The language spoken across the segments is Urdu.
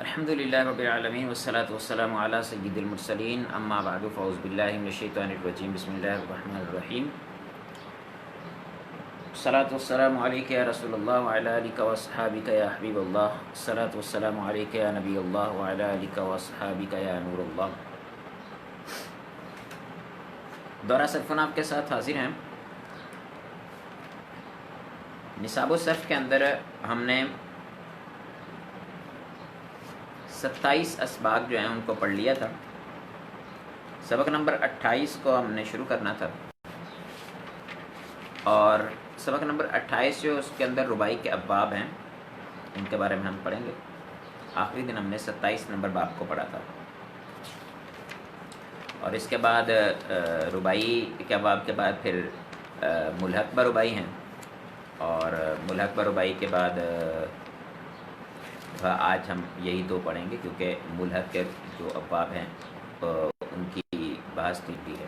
الحمدللہ رب العالمین والصلاة والسلام علی سید المرسلین اما بعد فاعوذ باللہ من الشیطان الرجیم بسم اللہ الرحمن الرحیم الصلاة والسلام علیک یا رسول اللہ وعلی آلک واصحابک یا حبیب اللہ الصلاة والسلام علیک یا نبی اللہ وعلی آلک واصحابک یا نور اللہ۔ دورہ صرف آپ کے ساتھ حاضر ہیں۔ نصاب الصرف کے اندر ہم نے 27 اسباق جو ہیں ان کو پڑھ لیا تھا۔ سبق نمبر 28 کو ہم نے شروع کرنا تھا، اور سبق نمبر 28 جو اس کے اندر ربائی کے ابواب ہیں ان کے بارے میں ہم پڑھیں گے۔ آخری دن ہم نے 27 نمبر باب کو پڑھا تھا، اور اس کے بعد ربائی کے ابواب کے بعد پھر ملحق بربائی ہیں، اور ملحق بربائی کے بعد آج ہم یہی دو پڑھیں گے، کیونکہ ملحق کے جو ابواب ہیں ان کی بحث بھی ہے۔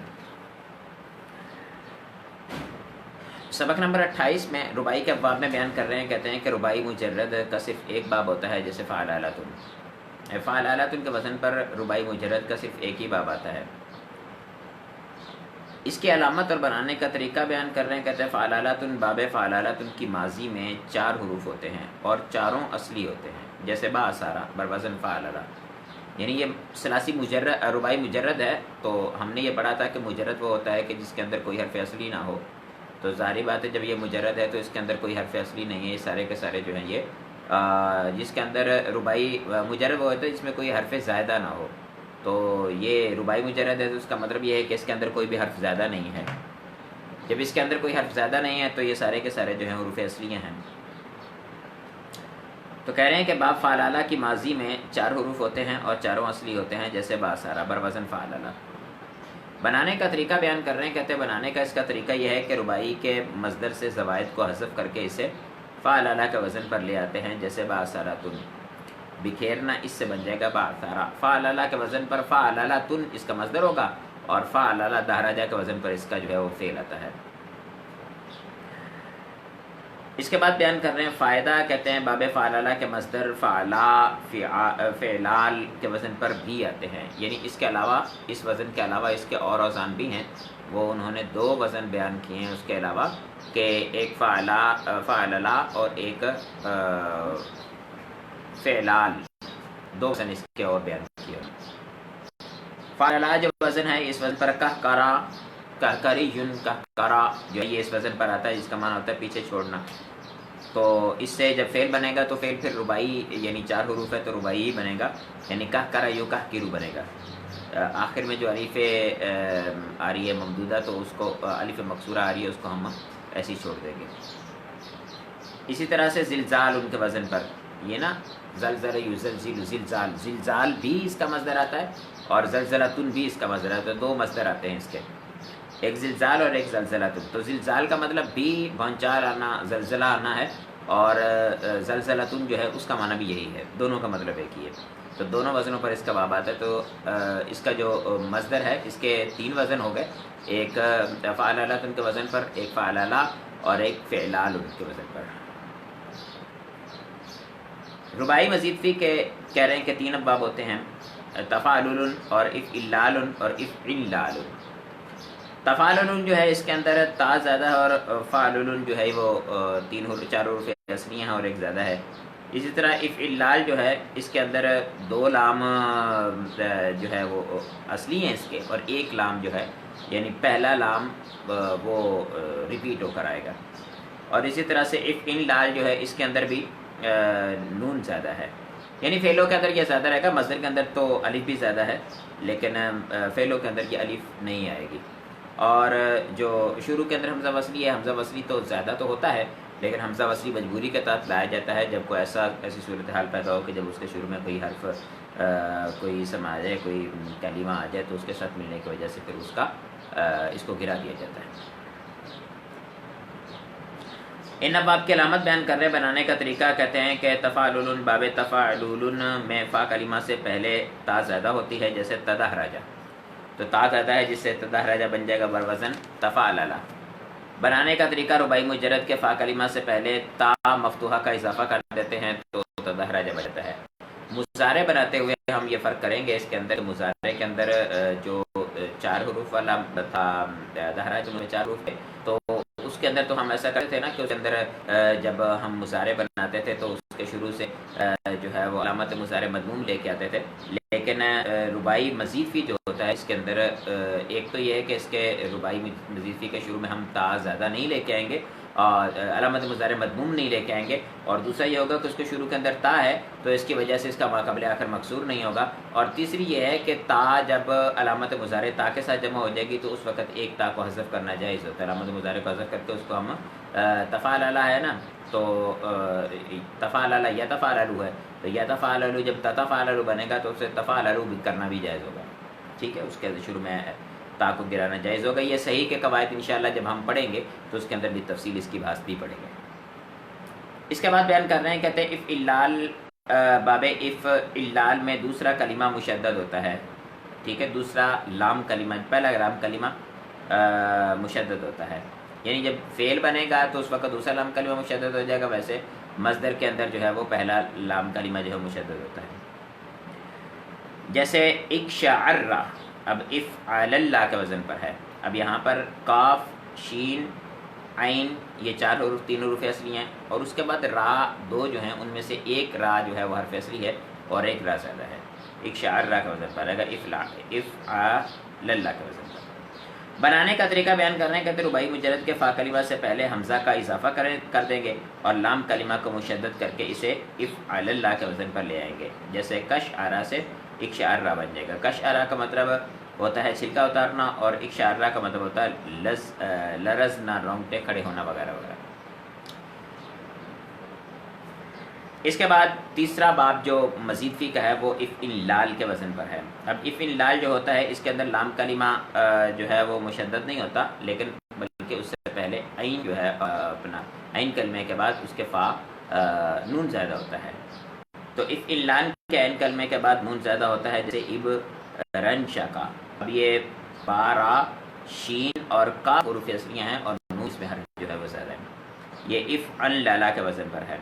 سبق نمبر 28 میں ربائی کے ابواب میں بیان کر رہے ہیں، کہتے ہیں کہ ربائی مجرد کا صرف ایک باب ہوتا ہے، جیسے فعلالاتن۔ فعلالاتن کے وزن پر ربائی مجرد کا صرف ایک ہی باب آتا ہے۔ اس کی علامت اور بنانے کا طریقہ بیان کر رہے ہیں، کہتے ہیں فعلالاتن باب فعلالاتن کی ماضی میں 4 حروف ہوتے ہیں اور چاروں اصلی ہوتے ہیں، جیسے با اسارہ بروزن فعللا۔ یعنی یہ ثلاثی مجرد ربائی مجرد ہے، تو ہم نے یہ پڑھا تھا کہ مجرد وہ ہوتا ہے کہ جس کے اندر کوئی حرف اصلی نہ ہو۔ تو ظاہری بات ہے جب یہ مجرد ہے تو اس کے اندر کوئی حرف اصلی نہیں ہے، یہ سارے کے سارے جو ہیں یہ جس کے اندر ربائی مجرد وہ ہوتا ہے جس میں کوئی حرف زائدہ نہ ہو۔ تو یہ ربائی مجرد ہے تو اس کا مطلب یہ ہے کہ اس کے اندر کوئی بھی حرف زیادہ نہیں ہے۔ جب اس کے اندر کوئی حرف زیادہ نہیں ہے تو یہ سارے کے سارے جو ہیں حروف اصلیہ ہیں۔ تو کہہ رہے ہیں کہ باب فعلالہ کی ماضی میں 4 حروف ہوتے ہیں اور چاروں اصلی ہوتے ہیں، جیسے با اسارہ بروزن فعللا۔ بنانے کا طریقہ بیان کر رہے ہیں، کہتے ہیں بنانے کا اس کا طریقہ یہ ہے کہ ربائی کے مصدر سے زوائد کو حذف کر کے اسے فعلالہ کے وزن پر لے آتے ہیں، جیسے با اسارۃن۔ بکھیرنا اس سے بن جائے گا با اسارہ۔ فعلالہ کے وزن پر فعلالۃن اس کا مصدر ہوگا، اور فعلالہ دہراجہ کے وزن پر اس کا جو ہے وہ فعل آتا ہے۔ اس کے بعد بیان کر رہے ہیں فائدہ، کہتے ہیں باب فعلالہ کے مصدر فعلا فعلال کے وزن پر بھی آتے ہیں، یعنی اس کے علاوہ اس وزن کے علاوہ اس کے اور اوزان بھی ہیں، وہ انہوں نے 2 وزن بیان کیے ہیں اس کے علاوہ، کہ ایک فعللا اور ایک فعلال، 2 وزن اس کے اور بیان کیے۔ فعللا جو وزن ہے اس وزن پر کہکرا کہکریون کہکرا جو ہے یہ اس وزن پر آتا ہے، جس کا معنی ہوتا ہے پیچھے چھوڑنا۔ تو اس سے جب فعل بنے گا تو فعل پھر ربائی، یعنی 4 حروف ہے تو ربائی ہی بنے گا، یعنی کہکرا یو کہکرو بنے گا۔ آخر میں جو الف آ رہی ہے ممدودہ تو اس کو الف مکسورہ آ رہی ہے، اس کو ہم ایسے ہی چھوڑ دیں گے۔ اسی طرح سے زلزال ان کے وزن پر، یہ نا زلزل یزلزل زلزال، زلزال بھی اس کا مصدر آتا ہے اور زلزلتن بھی اس کا مصدر آتا ہے، 2 مصدر آتے ہیں اس کے، ایک زلزال اور ایک زلزلتن۔ تو زلزال کا مطلب بھی بھونچال آنا، زلزلہ آنا ہے، اور زلزلتن جو ہے اس کا معنی بھی یہی ہے، دونوں کا مطلب ایک ہی ہے۔ تو دونوں وزنوں پر اس کا باب آتا ہے۔ تو اس کا جو مصدر ہے اس کے 3 وزن ہو گئے، ایک فعلالتن کے وزن پر، ایک فعللا اور ایک فعلال ان کے وزن پر۔ ربائی مزید فی کے کہہ رہے ہیں کہ 3 ابواب ہوتے ہیں، تفاعل اور افعلال اور افعلال۔ تفاعل جو ہے اس کے اندر تا زیادہ ہے، اور فعلل جو ہے وہ 4 حروف اصلی ہیں اور ایک زیادہ ہے۔ اسی طرح افعلال جو ہے اس کے اندر 2 لام جو ہے وہ اصلی ہیں اس کے، اور 1 لام جو ہے یعنی پہلا لام وہ ریپیٹ ہو کر آئے گا۔ اور اسی طرح سے افعلال جو ہے اس کے اندر بھی نون زیادہ ہے، یعنی فعلوں کے اندر یہ زیادہ رہے گا، مصدر کے اندر تو الف بھی زیادہ ہے لیکن فعلوں کے اندر یہ الف نہیں آئے گی۔ اور جو شروع کے اندر حمزہ وصلی ہے، حمزہ وصلی تو زیادہ تو ہوتا ہے لیکن حمزہ وصلی مجبوری کے تحت لایا جاتا ہے، جب کوئی ایسی صورتحال پیدا ہو کہ جب اس کے شروع میں کوئی حرف کوئی اسم آ جائے، کوئی کلمہ آ جائے، تو اس کے ساتھ ملنے کی وجہ سے پھر اس کو گرا دیا جاتا ہے۔ ان ابواب کی علامت بیان کر رہے بنانے کا طریقہ، کہتے ہیں کہ تفاعل باب تفاعل میں فا کلمہ سے پہلے تا زیادہ ہوتی ہے، جیسے تدحرج، تو تا زیادہ ہے جس سے تدحرج بن جائے گا بروزن تفاعللا۔ بنانے کا طریقہ ربائی مجرد کے فا کلمہ سے پہلے تا مفتوحہ کا اضافہ کر دیتے ہیں تو تدحرج بن جاتا ہے۔ مضارع بناتے ہوئے ہم یہ فرق کریں گے اس کے اندر، مضارع کے اندر جو 4 حروف والا تھا دہرا جملے میں 4 حروف تھے، تو اس کے اندر تو ہم ایسا کرتے تھے نا کہ اس کے اندر جب ہم مضارع بناتے تھے تو اس کے شروع سے جو ہے وہ علامت مضارع مضموم لے کے آتے تھے، لیکن رباعی مزید فی جو ہوتا ہے اس کے اندر ایک تو یہ ہے کہ اس کے رباعی مزید فی کے شروع میں ہم تا زیادہ نہیں لے کے آئیں گے اور علامت مضارع مضموم نہیں لے کے آئیں گے، اور دوسرا یہ ہوگا کہ اس کے شروع کے اندر تا ہے تو اس کی وجہ سے اس کا ما قبل آخر مکسور نہیں ہوگا، اور تیسری یہ ہے کہ تا جب علامت مضارع تا کے ساتھ جمع ہو جائے گی تو اس وقت ایک تا کو حذف کرنا جائز ہوتا ہے، علامت مضارع کو حذف کر کے اس کو ہم تفعلل ہے نا، تو تفعلل یا تفعلل ہے، تو یا تفعلل جب تفعلل بنے گا تو اسے تفعلل بھی کرنا بھی جائز ہوگا، ٹھیک ہے، اس کے شروع میں تا کو گرانا جائز ہوگا۔ یہ صحیح کے قواعد انشاءاللہ جب ہم پڑھیں گے تو اس کے اندر بھی تفصیل اس کی بحث بھی پڑھیں گے۔ اس کے بعد بیان کر رہے ہیں، کہتے ہیں اف اللال، باب اف اللال میں دوسرا کلمہ مشدد ہوتا ہے، ٹھیک ہے، دوسرا لام کلمہ، پہلا لام کلمہ مشدد ہوتا ہے، یعنی جب فعل بنے گا تو اس وقت دوسرا لام کلمہ مشدد ہو جائے گا، ویسے مصدر کے اندر جو ہے وہ پہلا لام کلمہ جو ہے مشدد ہوتا ہے، جیسے اکشعر، اب افعل اللہ کے وزن پر ہے، اب یہاں پر کاف، شین، عین، یہ 4 حروف، 3 حروف اصلی ہیں، اور اس کے بعد را 2 جو ہیں ان میں سے ایک را جو ہے وہ حرف اصلی ہے اور ایک را زیادہ ہے، اکشعر کا وزن پر ہے، افعل اللہ کے وزن پر۔ بنانے کا طریقہ بیان کر رہے ہیں، کہتے ہیں رباعی مجرد کے فا کلمہ سے پہلے حمزہ کا اضافہ کر دیں گے اور لام کلمہ کو مشدد کر کے اسے افعل اللہ کے وزن پر لے آئیں گے، جیسے کشعرہ سے اکشعرہ بن جائے گا۔ کشعرہ کا مطلب ہوتا ہے چھلکا اتارنا، اور اکشعرہ کا مطلب ہوتا ہے لرزنا، رونگٹے کھڑے ہونا وغیرہ وغیرہ۔ اس کے بعد تیسرا باب جو مزید فی کا ہے وہ افعلال کے وزن پر ہے۔ اب افعلال جو ہوتا ہے اس کے اندر لام کلمہ جو ہے وہ مشدد نہیں ہوتا، لیکن بلکہ اس سے پہلے عین جو ہے اپنا عین کلمے کے بعد اس کے فا نون زیادہ ہوتا ہے، تو افعلال کے عین کلمے کے بعد نون زیادہ ہوتا ہے، جیسے ابرنشا کا۔ اب یہ بارا، شین اور کاف حروف اصلیاں ہیں اور نون اس میں حرف جو ہے وہ زیادہ ہے، یہ افعل کے وزن پر ہے۔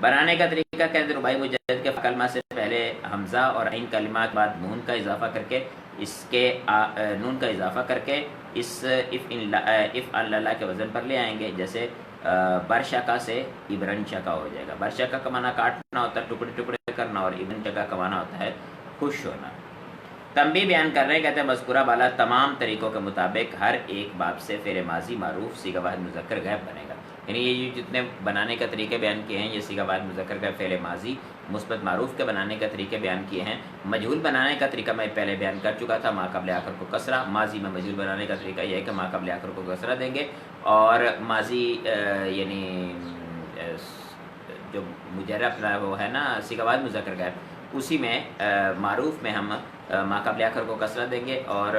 بنانے کا طریقہ کہتے ہیں رباعی مجرد کے کلمہ سے پہلے حمزہ اور عین کلمات کے بعد نون کا اضافہ کر کے نون کا اضافہ کر کے اس افعل کے وزن پر لے آئیں گے، جیسے برشکا سے ابرنشکا ہو جائے گا۔ برشکا کا معنی کاٹنا ہوتا ہے، ٹکڑے ٹکڑے کرنا، اور ابرنشکا کا معنی ہوتا ہے خوش ہونا۔ تنبیہ بیان کر رہے ہیں، کہتے ہیں مذکورہ بالا تمام طریقوں کے مطابق ہر ایک باب سے فعل ماضی معروف صیغہ واحد مذکر غائب بنے گا، یعنی یہ جتنے بنانے کے طریقے بیان کیے ہیں یہ صیغہ واحد مذکر غائب فعل ماضی مثبت معروف کے بنانے کے طریقے بیان کیے ہیں۔ مجہول بنانے کا طریقہ میں پہلے بیان کر چکا تھا، ما قبل آخر کو کسرہ۔ ماضی میں مجہول بنانے کا طریقہ یہ ہے کہ ما قبل آخر کو کسرہ دیں گے، اور ماضی یعنی جو مجرد وہ ہے نا صیغہ واحد مذکر غائب، اسی میں معروف میں ہم ما قبل آخر کو کسرہ دیں گے، اور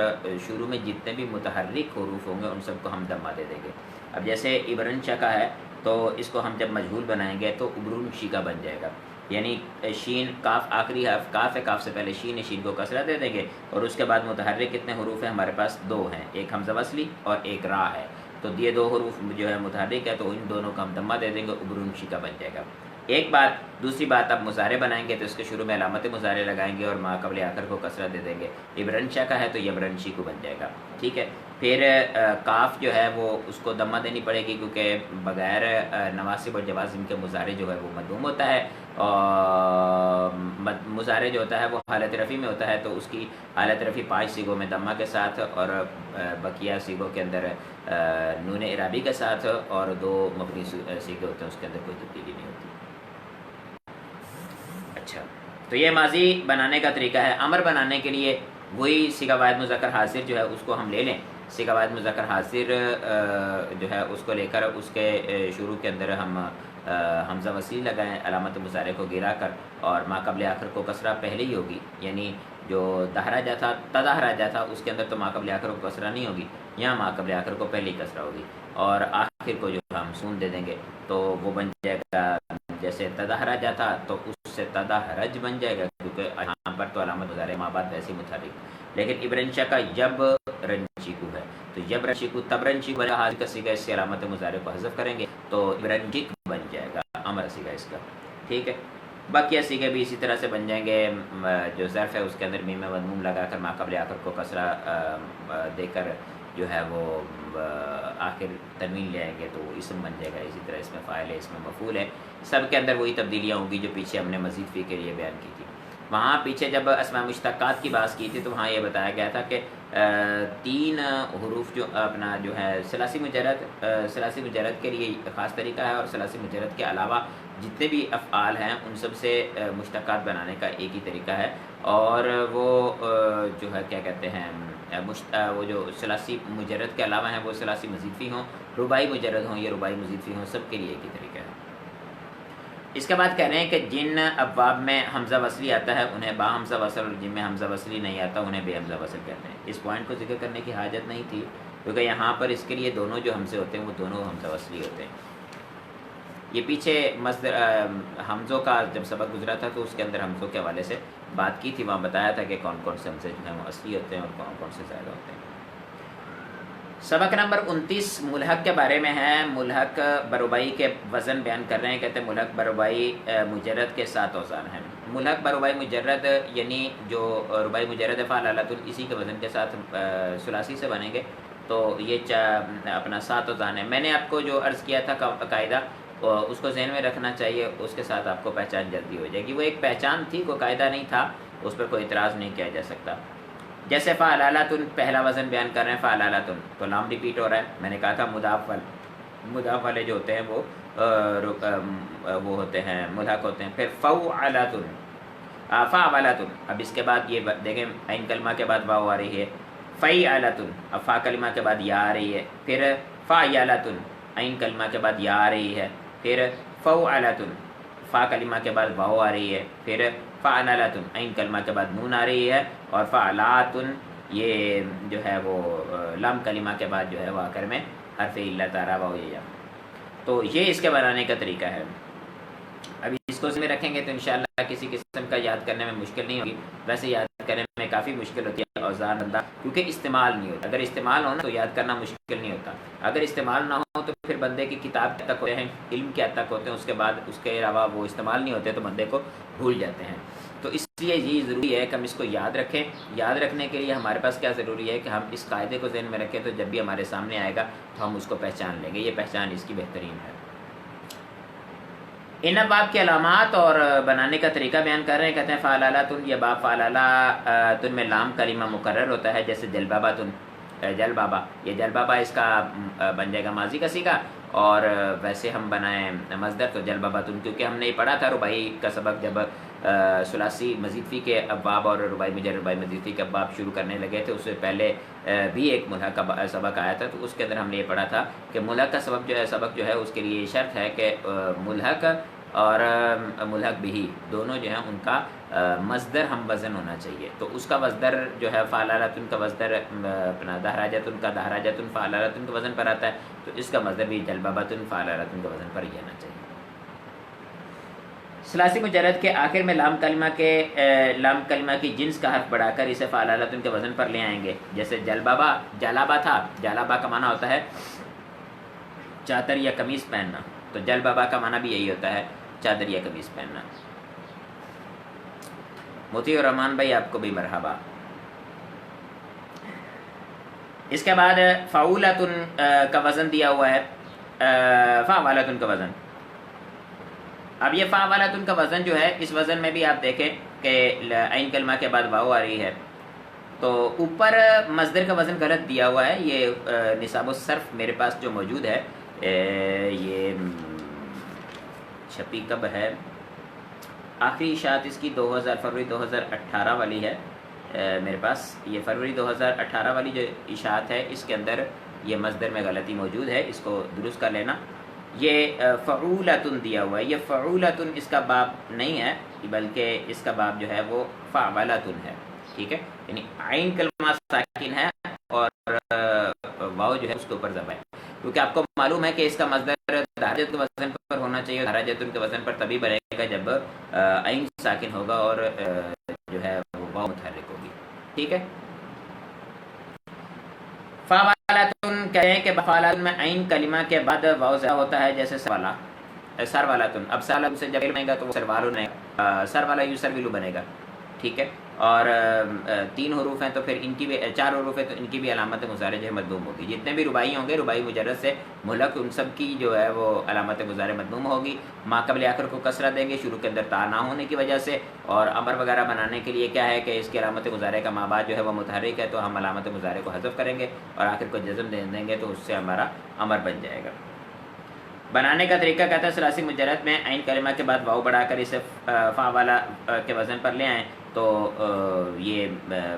شروع میں جتنے بھی متحرک حروف ہوں گے ان سب کو ہم دمہ دے دیں گے۔ اب جیسے ابرنشا کا ہے تو اس کو ہم جب مجہول بنائیں گے تو ابرنشی کا بن جائے گا، یعنی شین کاف آخری حرف کاف ہے، کاف سے پہلے شین ہے، شین کو کسرہ دے دیں گے، اور اس کے بعد متحرک کتنے حروف ہیں ہمارے پاس؟ 2 ہیں، ایک حمزہ وصلی اور ایک را ہے، تو یہ 2 حروف جو ہے متحرک ہے تو ان دونوں کا ہم دمہ دے دیں گے، ابرنشی کا بن جائے گا۔ ایک بات، دوسری بات، اب مضارع بنائیں گے تو اس کے شروع میں علامت مضارع لگائیں گے اور ما قبل آخر کو کسرہ دے دیں گے۔ ابرنشا کا ہے تو یبرنشی کو بن جائے گا، ٹھیک ہے۔ پھر کاف جو ہے وہ اس کو دمہ دینی پڑے گی، کیونکہ بغیر نواسب اور جوازم کے مضارع جو ہے وہ مدغوم ہوتا ہے، اور مضارع جو ہوتا ہے وہ حالت رفع میں ہوتا ہے، تو اس کی حالت رفع 5 صیغوں میں دمہ کے ساتھ، اور بقیہ صیغوں کے اندر نون اعرابی کے ساتھ، اور 2 مبنی صیغے ہوتے ہیں اس کے اندر کوئی تبدیلی نہیں ہوتی۔ اچھا، تو یہ ماضی بنانے کا طریقہ ہے۔ امر بنانے کے لیے وہی صیغہ واحد مذکر حاضر جو ہے اس کو ہم لے لیں، صیغہ واحد مذکر حاضر جو ہے اس کو لے کر اس کے شروع کے اندر ہم حمزہ وصیل لگائیں، علامت مضارع کو گرا کر، اور ما قبل آخر کو کسرہ پہلے ہی ہوگی، یعنی جو دہراجہ تھا تدہراجہ تھا اس کے اندر تو ما قبل آخر کو کسرہ نہیں ہوگی، یہاں ما قبل آخر کو پہلے ہی کسرہ ہوگی، اور آخر کو جو ہم سون دے دیں گے تو وہ بن جائے گا، جیسے تدہراجہ تھا تو اس سے تدہرج بن جائے گا، کیونکہ یہاں پر تو علامت مضارع ما بعد ویسے متحرک، لیکن ابرنشا کا جب رنشیکو ہے تو جب رنشیکو تب رنشیکو حاضر کا صیغہ، اس سے علامت مضارع کو حذف کریں گے تو ابرنجک بن جائے گا، امر صیغہ اس کا، ٹھیک ہے۔ باقی سیغے بھی اسی طرح سے بن جائیں گے، جو ظرف ہے اس کے اندر میم مضموم لگا کر ما قبل آخر کو کسرہ دے کر جو ہے وہ آخر تنوین لے آئیں گے تو اسم بن جائے گا. اسی طرح اس میں فاعل ہے، اس میں مفعول ہے، سب کے اندر وہی تبدیلیاں ہوں گی جو پیچھے ہم نے مزید فی کے لیے بیان کی تھی. وہاں پیچھے جب اسماء مشتقات کی بات کی تھی تو وہاں یہ بتایا گیا تھا کہ 3 حروف جو اپنا جو ہے ثلاثی مجرد کے لیے خاص طریقہ ہے، اور ثلاثی مجرد کے علاوہ جتنے بھی افعال ہیں ان سب سے مشتقات بنانے کا ایک ہی طریقہ ہے، اور وہ جو ہے کیا کہتے ہیں وہ جو ثلاثی مجرد کے علاوہ ہیں وہ ثلاثی مزید فی ہوں، رباعی مجرد ہوں یا رباعی مزید فی ہوں، سب کے لیے ایک ہی طریقہ ہے. اس کے بعد کہہ رہے ہیں کہ جن ابواب میں حمزہ وصلی آتا ہے انہیں با حمزہ وصل، اور جن میں حمزہ وصلی نہیں آتا انہیں بے حمزہ وصل کہتے ہیں. اس پوائنٹ کو ذکر کرنے کی حاجت نہیں تھی کیونکہ یہاں پر اس کے لیے دونوں جو حمزے ہوتے ہیں وہ دونوں حمزہ وصلی ہوتے ہیں. یہ پیچھے مصدر حمزوں کا جب سبق گزرا تھا تو اس کے اندر حمزوں کے حوالے سے بات کی تھی، وہاں بتایا تھا کہ کون کون سے حمزے جو ہیں وہ اصلی ہوتے ہیں اور کون کون سے زائدہ ہوتے ہیں. سبق نمبر 29 ملحق کے بارے میں ہے. ملحق بربائی کے وزن بیان کر رہے ہیں. کہتے ہیں ملحق بربائی مجرد کے 7 اوزان ہیں. ملحق بربائی مجرد یعنی جو ربائی مجرد فعلالۃ اسی کے وزن کے ساتھ ثلاثی سے بنیں گے تو یہ اپنا 7 اوزان ہے. میں نے آپ کو جو عرض کیا تھا قاعدہ اس کو ذہن میں رکھنا چاہیے، اس کے ساتھ آپ کو پہچان جلدی ہو جائے گی. وہ ایک پہچان تھی، کوئی قاعدہ نہیں تھا، اس پہ کوئی اعتراض نہیں کیا جا سکتا. جیسے فعلالۃ پہلا وزن بیان کر رہے ہیں فعلالۃ تو لام ریپیٹ ہو رہا ہے. میں نے کہا تھا مضاف والے جو ہوتے ہیں وہ ہوتے ہیں ملحق ہوتے ہیں. پھر فعلۃ اب اس کے بعد یہ دیکھیں عین کلمہ کے بعد واو آ رہی ہے. فعلۃ اب فا کلمہ کے بعد یا آ رہی ہے. پھر فعلۃ عین کلمہ کے بعد یا آ رہی ہے. پھر فعلۃ فا کلمہ کے بعد واو آ رہی ہے. پھر فعلۃ عین کلمہ کے بعد نون آ رہی ہے. اور فعلات یہ جو ہے وہ لام کلمہ کے بعد جو ہے وہ آخر میں حرف علت آ رہا ہو. تو یہ اس کے بنانے کا طریقہ ہے. ابھی اس کو اس میں رکھیں گے تو انشاءاللہ کسی قسم کا یاد کرنے میں مشکل نہیں ہوگی. ویسے یاد کرنے میں کافی مشکل ہوتی ہے اوزان بندہ کیونکہ استعمال نہیں ہوتا. اگر استعمال ہو نا تو یاد کرنا مشکل نہیں ہوتا. اگر استعمال نہ ہو تو پھر بندے کی کتاب کیا تک ہوتے ہیں، علم کیا تک ہوتے ہیں، اس کے بعد اس کے علاوہ وہ استعمال نہیں ہوتے تو بندے کو بھول جاتے ہیں. تو اس لیے یہ ضروری ہے کہ ہم اس کو یاد رکھیں. یاد رکھنے کے لیے ہمارے پاس کیا ضروری ہے کہ ہم اس قاعدے کو ذہن میں رکھیں تو جب بھی ہمارے سامنے آئے گا تو ہم اس کو پہچان لیں گے. یہ پہچان اس کی بہترین ہے. ان باب کے علامات اور بنانے کا طریقہ بیان کر رہے ہیں. کہتے ہیں فعلالۃ یہ باب فعلالۃ میں لام کلمہ مقرر ہوتا ہے. جیسے جلبابۃ جلبابا، یہ جلبابا اس کا بن جائے گا ماضی کا صیغہ. اور ویسے ہم بنائیں مصدر تو جلبابۃ کیونکہ ہم نے یہ پڑھا تھا رباعی کا سبق جب ثلاثی مزید فی کے ابواب اور رباعی مجرد رباعی مزید فی کے ابواب شروع کرنے لگے تھے. اس سے پہلے بھی ایک ملحق کا سبق آیا تھا تو اس کے اندر ہم نے یہ پڑھا تھا کہ ملحق کا سبق جو ہے اس کے لیے یہ شرط ہے کہ ملحق اور ملحق بھی دونوں جو ہیں ان کا مصدر ہم وزن ہونا چاہیے. تو اس کا مصدر جو ہے فعلالۃ کا مصدر اپنا دہراجۃ کا دہراجۃ فعلالۃ کے وزن پر آتا ہے. تو اس کا مصدر بھی جلبابۃ فعلالۃ کے وزن پر ہی آنا چاہیے. ثلاثی مجرد کے آخر میں لام کلمہ کی جنس کا حرف بڑھا کر اسے فعلالۃ کے وزن پر لے آئیں گے. جیسے جلبابا جلابا تھا، جلابا کا معنی ہوتا ہے چادر یا قمیص پہننا. تو جلبابا کا معنی بھی یہی ہوتا ہے چادر یا قمیص پہننا. مطیع الرحمان بھائی آپ کو بھی مرحبا. اس کے بعد فعولۃ کا وزن دیا ہوا ہے، فعولۃ کا وزن. اب یہ فعولۃ کا وزن جو ہے اس وزن میں بھی آپ دیکھیں کہ عین کلمہ کے بعد واو آ رہی ہے. تو اوپر مصدر کا وزن غلط دیا ہوا ہے. یہ نصاب الصرف میرے پاس جو موجود ہے یہ چھپی کب ہے، آخری اشاعت اس کی فروری 2018 والی ہے میرے پاس. یہ فروری 2018 والی جو اشاعت ہے اس کے اندر یہ مصدر میں غلطی موجود ہے، اس کو درست کر لینا. یہ فعولۃ دیا ہوا ہے، یہ فعولۃ اس کا باب نہیں ہے بلکہ اس کا باب جو ہے وہ فعولۃ ہے. ٹھیک ہے، یعنی عین کلمہ ساکن ہے اور واو جو ہے اس کے اوپر ضم ہے. کیونکہ آپ کو معلوم ہے کہ اس کا مصدر دہراجۃ کے وزن پر ہونا چاہیے. دہراجۃ کے وزن پر تبھی بنے گا جب عین ساکن ہوگا اور جو ہے وہ واو متحرک ہوگی. ٹھیک ہے. فعلالۃ کہتے ہیں کہ فعلالۃ میں عین کلمہ کے بعد واو زیادہ ہوتا ہے. جیسے سروالہ. اب سروالۃ سے جب علم آئے گا تو وہ سروالوں نہیں. سر والا یسرویلو بنے گا، ٹھیک ہے، اور 3 حروف ہیں تو پھر ان کی بھی 4 حروف ہیں تو ان کی بھی علامت مضارع جو ہے مضموم ہوگی. جتنے بھی رباعی ہوں گے رباعی مجرد سے ملحق ان سب کی جو ہے وہ علامت مضارع مضموم ہوگی. ما قبل آخر کو کسرہ دیں گے شروع کے اندر تا نہ ہونے کی وجہ سے، اور امر وغیرہ بنانے کے لیے کیا ہے کہ اس کی علامت مضارع کا ما بعد جو ہے وہ متحرک ہے تو ہم علامت مضارع کو حذف کریں گے اور آخر کو جزم دے دیں گے تو اس سے ہمارا امر بن جائے گا. بنانے کا طریقہ کہتا ہے ثلاثی مجرد میں عین کلمہ کے بعد واؤ بڑھا کر اسے فا والا کے وزن پر لے آئیں تو یہ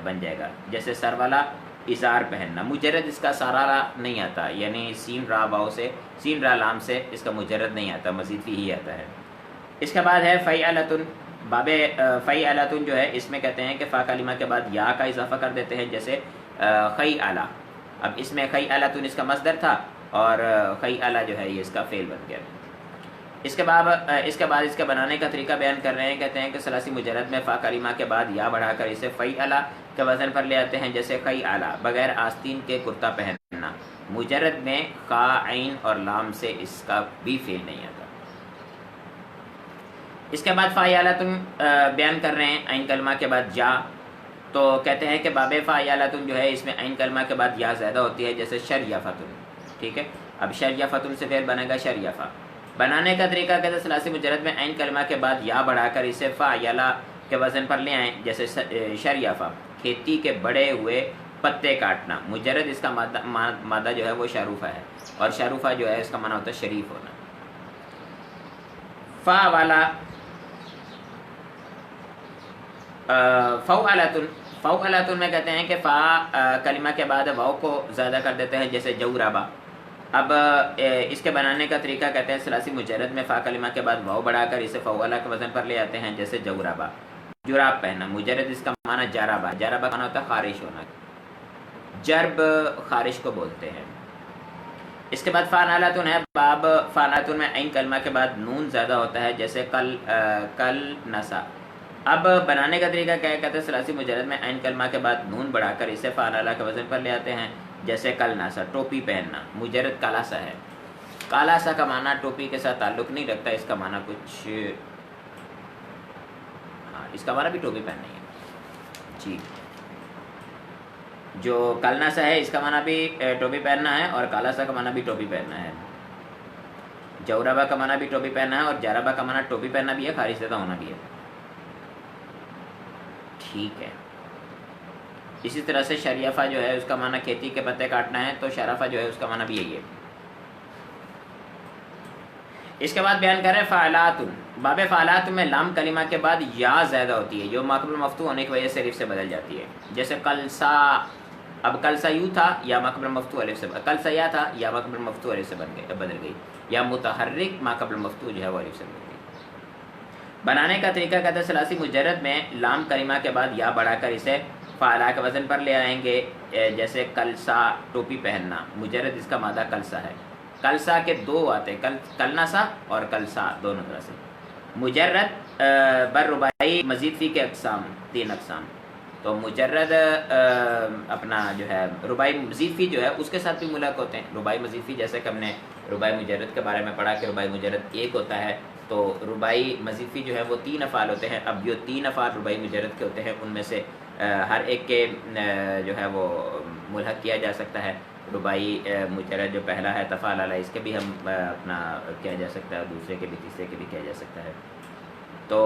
بن جائے گا. جیسے سر والا اظہار پہننا، مجرد اس کا سارا نہیں آتا، یعنی سین را واؤ سے، سین را لام سے اس کا مجرد نہیں آتا، مزید فی ہی آتا ہے. اس کے بعد ہے فیعلتن. باب فیعلتن جو ہے اس میں کہتے ہیں کہ فا کلمہ کے بعد یا کا اضافہ کر دیتے ہیں، جیسے خیعلہ. اب اس میں خیعلتن اس کا مصدر تھا اور خیعلہ جو ہے یہ اس کا فعل بن گیا. اس کے بعد اس کے بنانے کا طریقہ بیان کر رہے ہیں. کہتے ہیں کہ ثلاثی مجرد میں فا کلمہ کے بعد یا بڑھا کر اسے فیعلہ کے وزن پر لے آتے ہیں، جیسے خیعلہ بغیر آستین کے کرتا پہننا. مجرد میں خا عین اور لام سے اس کا بھی فعل نہیں آتا. اس کے بعد فاعلتن بیان کر رہے ہیں عین کلمہ کے بعد یا، تو کہتے ہیں کہ باب فاعلتن جو ہے اس میں عین کلمہ کے بعد یا زیادہ ہوتی ہے، جیسے شریفتن. ٹھیک ہے، اب شریفتن سے فعل بنے گا شریفہ. بنانے کا طریقہ کہتے ہیں ثلاثی مجرد میں عین کلمہ کے بعد یا بڑھا کر اسے فاعلہ کے وزن پر لے آئیں، جیسے شریفہ کھیتی کے بڑے ہوئے پتے کاٹنا. مجرد اس کا مادہ جو ہے وہ شاروفہ ہے، اور شاروفہ جو ہے اس کا معنی ہوتا ہے شریف ہونا. فا والا فوعلتن. فوعلتن میں کہتے ہیں کہ فا کلمہ کے بعد واؤ کو زیادہ کر دیتے ہیں، جیسے جوربا. اب اس کے بنانے کا طریقہ کہتے ہیں ثلاثی مجرد میں فا کلمہ کے بعد واؤ بڑھا کر اسے فوعلہ کے وزن پر لے آتے ہیں، جیسے جوربا جراب پہننا. مجرد اس کا معنی جربا. جربا کا معنی ہوتا ہے خارش ہونا، جرب خارش کو بولتے ہیں. اس کے بعد فانالتن ہے. باب فانالتن میں عین کلمہ کے بعد نون زیادہ ہوتا ہے، جیسے کل نسا. اب بنانے کا طریقہ کیا کہتے ہیں ثلاثی مجرد میں عین کلمہ کے بعد نون بڑھا کر اسے فعلہ کے وزن پر لے آتے ہیں، جیسے کل ناسا ٹوپی پہننا. مجرد کالا سا ہے. کالا سا کا معنی ٹوپی کے ساتھ تعلق نہیں رکھتا، اس کا معنی کچھ اس کا معنی بھی ٹوپی پہننا ہے. جی، جو کلنا سا ہے اس کا معنی بھی ٹوپی پہننا ہے، اور کالا سا کا معنی بھی ٹوپی پہننا ہے. جوربا کا معنی بھی ٹوپی پہننا ہے، اور جربا کا معنی ٹوپی پہننا بھی ہے، خارج زدہ ہونا بھی ہے. ٹھیک ہے. اسی طرح سے شریفہ جو ہے اس کا معنی کھیتی کے پتے کاٹنا ہے، تو شرفہ جو ہے اس کا معنی بھی یہی ہے. اس کے بعد بیان کر رہے ہیں فعلات. باب فعلات میں لام کلمہ کے بعد یا زیادہ ہوتی ہے، جو مقبل مفتوح ہونے کی وجہ سے الف سے بدل جاتی ہے، جیسے کلسا. اب کلسا یوں تھا یا مقبل مفتوح الف سے کلسا یا تھا یا مقبل مفتوح الف سے بدل گئی، یا متحرک مقبل مفتوح جو ہے وہ الف سے بدل گئی. بنانے کا طریقہ کہتے ہیں ثلاثی مجرد میں لام کلمہ کے بعد یا بڑھا کر اسے فعلا کے وزن پر لے آئیں گے، جیسے کلسا ٹوپی پہننا. مجرد اس کا مادہ کلسا ہے. کلسا کے دو آتے ہیں، کلنسا اور کلسا دونوں طرح سے. مجرد بر رباعی مزید فی کے اقسام 3 اقسام. تو مجرد اپنا جو ہے رباعی مزید فی جو ہے اس کے ساتھ بھی ملحق ہوتے ہیں. رباعی مزید فی جیسے کہ ہم نے رباعی مجرد کے بارے میں پڑھا کہ رباعی مجرد ایک ہوتا ہے، تو رباعی مزید فی جو ہے وہ 3 افعال ہوتے ہیں. اب جو 3 افعال رباعی مجرد کے ہوتے ہیں ان میں سے ہر ایک کے جو ہے وہ ملحق کیا جا سکتا ہے. رباعی مجرد جو پہلا ہے تفعال علیہ، اس کے بھی ہم اپنا کیا جا سکتا ہے، دوسرے کے بھی تیسرے کے بھی کیا جا سکتا ہے. تو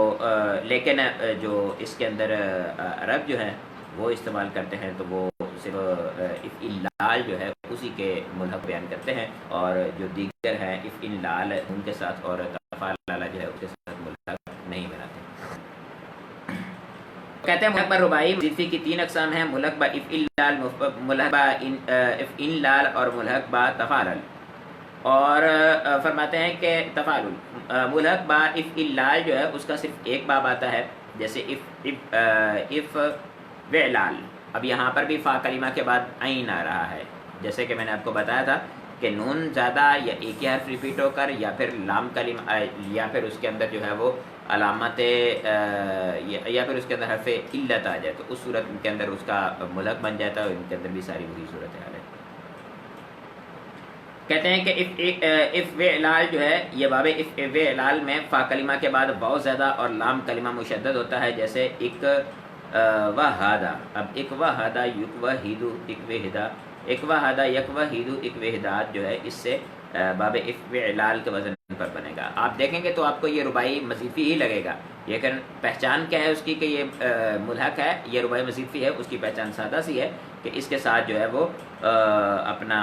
لیکن جو اس کے اندر عرب جو ہے وہ استعمال کرتے ہیں تو وہ صرف افعال جو ہے اسی کے ملحق بیان کرتے ہیں، اور جو دیگر ہیں افعال ان کے ساتھ اور تفعال علیہ جو ہے اس کے ساتھ ملحق نہیں بناتے. کہتے ہیں ملحق بر رباعی مزید فی کی 3 اقسام ہیں، ملحق با افعال، ملحق با افعال اور ملحق با تفعال. اور فرماتے ہیں کہ تفعال ملحق با افعال جو ہے اس کا صرف ایک باب آتا ہے، جیسے اف وعلال. اب یہاں پر بھی فا کلمہ کے بعد عین آ رہا ہے، جیسے کہ میں نے آپ کو بتایا تھا کہ نون زیادہ یا ایک ہی حرف ریپیٹ ہو کر یا پھر لام کلمہ یا پھر اس کے اندر جو ہے وہ علامت یا پھر اس کے اندر حرف علت آ جائے تو اس صورت کے اندر اس کا ملحق بن جاتا ہے، اور ان کے اندر بھی ساری وہی صورت حال ہے. کہتے ہیں کہ افعلال جو ہے یہ باب افعلال میں فا کلمہ کے بعد واو زیادہ اور لام کلمہ مشدد ہوتا ہے، جیسے ایک وحدہ. اب ایک وحدہ یک وحیدو ایک وحدہ، ایک وحدہ یک وحیدو ایک وحدات جو ہے اس سے باب افعلال کے وزن پر بنے گا. آپ دیکھیں گے تو آپ کو یہ رباعی مضیفی ہی لگے گا، لیکن پہچان کیا ہے اس کی کہ یہ ملحق ہے، یہ رباعی مضیفی ہے. اس کی پہچان سادہ سی ہے کہ اس کے ساتھ جو ہے وہ اپنا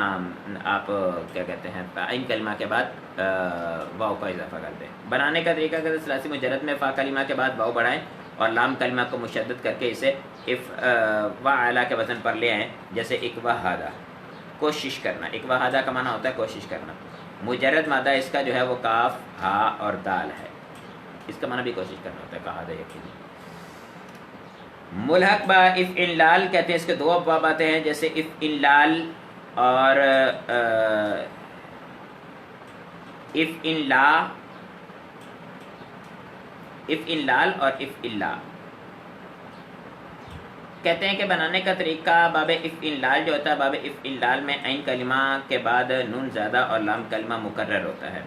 آپ کیا کہتے ہیں عین کلمہ کے بعد واو کا اضافہ کر دیں. بنانے کا طریقہ کہ ثلاثی مجرد میں فا کلمہ کے بعد واو بڑھائیں اور لام کلمہ کو مشدد کر کے اسے وعلا کے وزن پر لے آئیں، جیسے ایک وحدہ کوشش کرنا. ایک وحدہ کا معنی ہوتا ہے کوشش کرنا. مجرد مادہ اس کا جو ہے وہ کاف ہا اور دال ہے، اس کا معنی بھی کوشش کرنا ہوتا ہے. کہا دے یقینی. ملحق با افعلال کہتے ہیں، اس کے دو ابواب آتے ہیں، جیسے افعلال اور افعلال اور افعلا. کہتے ہیں کہ بنانے کا طریقہ باب افعلال جو ہوتا ہے، باب افعلال میں عین کلمہ کے بعد نون زیادہ اور لام کلمہ مکرر ہوتا ہے.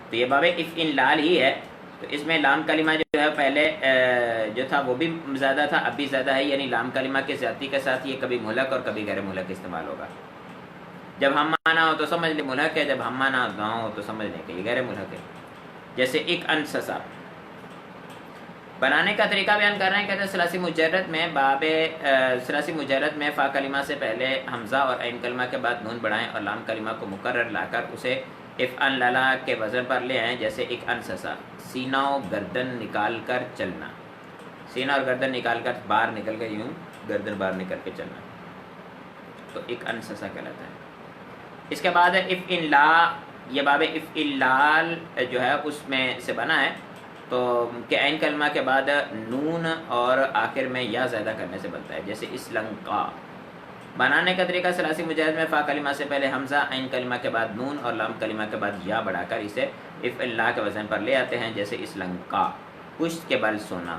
تو یہ باب افعلال ہی ہے. تو اس میں لام کلمہ جو ہے پہلے جو تھا وہ بھی زیادہ تھا، اب بھی زیادہ ہے، یعنی لام کلمہ کے زیادتی کے ساتھ یہ کبھی مہلک اور کبھی غیر مہلک استعمال ہوگا. جب ہم مانا ہو تو سمجھ لیں مہلک ہے، جب ہم مانا نہ ہو تو سمجھ لیں کہ یہ غیر مہلک ہے. جیسے ایک انسسا. بنانے کا طریقہ بیان کر رہے ہیں، کہتے ہیں ثلاثی مجرد میں ثلاثی مجرد میں فا کلمہ سے پہلے حمزہ اور عین کلمہ کے بعد نون بڑھائیں اور لام کلمہ کو مکرر لا کر اسے افعللا کے وزن پر لے آئیں، جیسے ایک انسسا. سینہ و گردن نکال کر چلنا. سینہ اور گردن نکال کر باہر نکل کر یوں گردن باہر نکل کے چلنا، تو ایک انسسا کہلاتا ہے. اس کے بعد افعلا، یہ باب افعلال جو ہے اس میں سے بنا ہے، تو کہ عین کلمہ کے بعد نون اور آخر میں یا زیادہ کرنے سے بنتا ہے، جیسے اسلنقا. بنانے کا طریقہ ثلاثی مجرد میں فا کلمہ سے پہلے حمزہ، عین کلمہ کے بعد نون اور لام کلمہ کے بعد یا بڑھا کر اسے افعلا کے وزن پر لے آتے ہیں، جیسے اسلنقا. پشت کے بل سونا.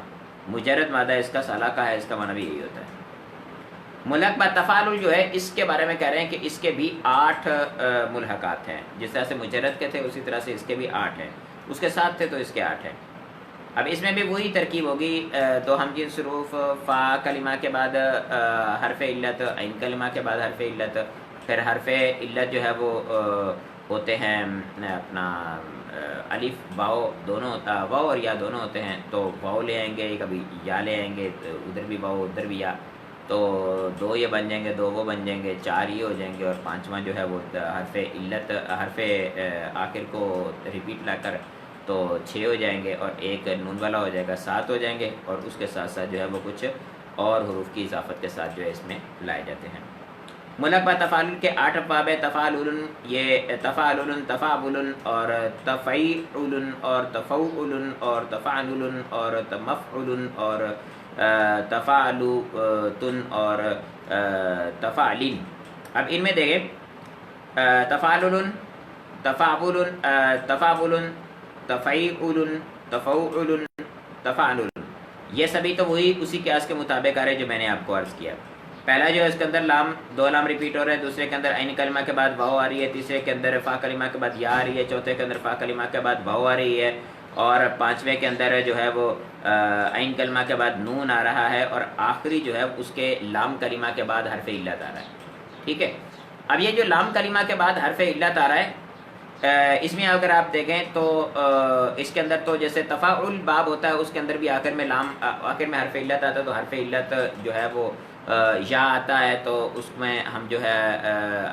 مجرد مادہ اس کا سالہ ہے، اس کا معنی بھی یہی ہوتا ہے. ملحق با تفاعل جو ہے اس کے بارے میں کہہ رہے ہیں کہ اس کے بھی 8 ملحقات ہیں. جس طرح سے مجرد کے تھے اسی طرح سے اس کے بھی 8 ہیں. اس کے ساتھ تھے تو اس کے 8 ہیں. اب اس میں بھی وہی ترکیب ہوگی، دو ہم جنس حروف، فا کلمہ کے بعد حرف علت، عین کلمہ کے بعد حرف علت، پھر حرف علت جو ہے وہ ہوتے ہیں اپنا الف واو دونوں، واو اور یا دونوں ہوتے ہیں. تو واو لے آئیں گے، کبھی یا لے آئیں گے، ادھر بھی واو ادھر بھی یا، تو 2 یہ بن جائیں گے، 2 وہ بن جائیں گے، 4 یہ ہو جائیں گے، اور 5واں جو ہے وہ حرف علت، حرف آخر کو ریپیٹ لا کر تو 6 ہو جائیں گے، اور ایک نون والا ہو جائے گا، 7 ہو جائیں گے. اور اس کے ساتھ ساتھ جو ہے وہ کچھ اور حروف کی اضافت کے ساتھ جو ہے اس میں لائے جاتے ہیں. ملحق با تفاعل کے 8 ابواب ہے. تفاعل، یہ تفاعل، تفاعل اور تفعیل اور تفعول اور تفعل اور تمفعل اور تفعلتن اور تفعلین. اب ان میں دیکھیں تفاعل، تفاعل، تفاعل، تفعیل، تفعول، تفعل، یہ سبھی تو وہی اسی قیاس کے مطابق آ رہے جو میں نے آپ کو عرض کیا. پہلا جو ہے اس کے اندر لام، 2 لام ریپیٹ ہو رہے ہیں، دوسرے کے اندر عین کلمہ کے بعد واو آ رہی ہے، تیسرے کے اندر فا کلمہ کے بعد یا آ رہی ہے، چوتھے کے اندر فا کلمہ کے بعد واو آ رہی ہے، اور 5ویں کے اندر جو ہے وہ عین کلمہ کے بعد نون آ رہا ہے، اور آخری جو ہے اس کے لام کلمہ کے بعد حرف علت آ رہا ہے. ٹھیک ہے. اب یہ جو لام کلمہ کے بعد حرف علت آ رہا ہے، اس میں اگر آپ دیکھیں تو اس کے اندر تو جیسے تفاعل باب ہوتا ہے، اس کے اندر بھی آخر میں لام، آخر میں حرف علت آتا ہے، تو حرف علت جو ہے وہ یا آتا ہے، تو اس میں ہم جو ہے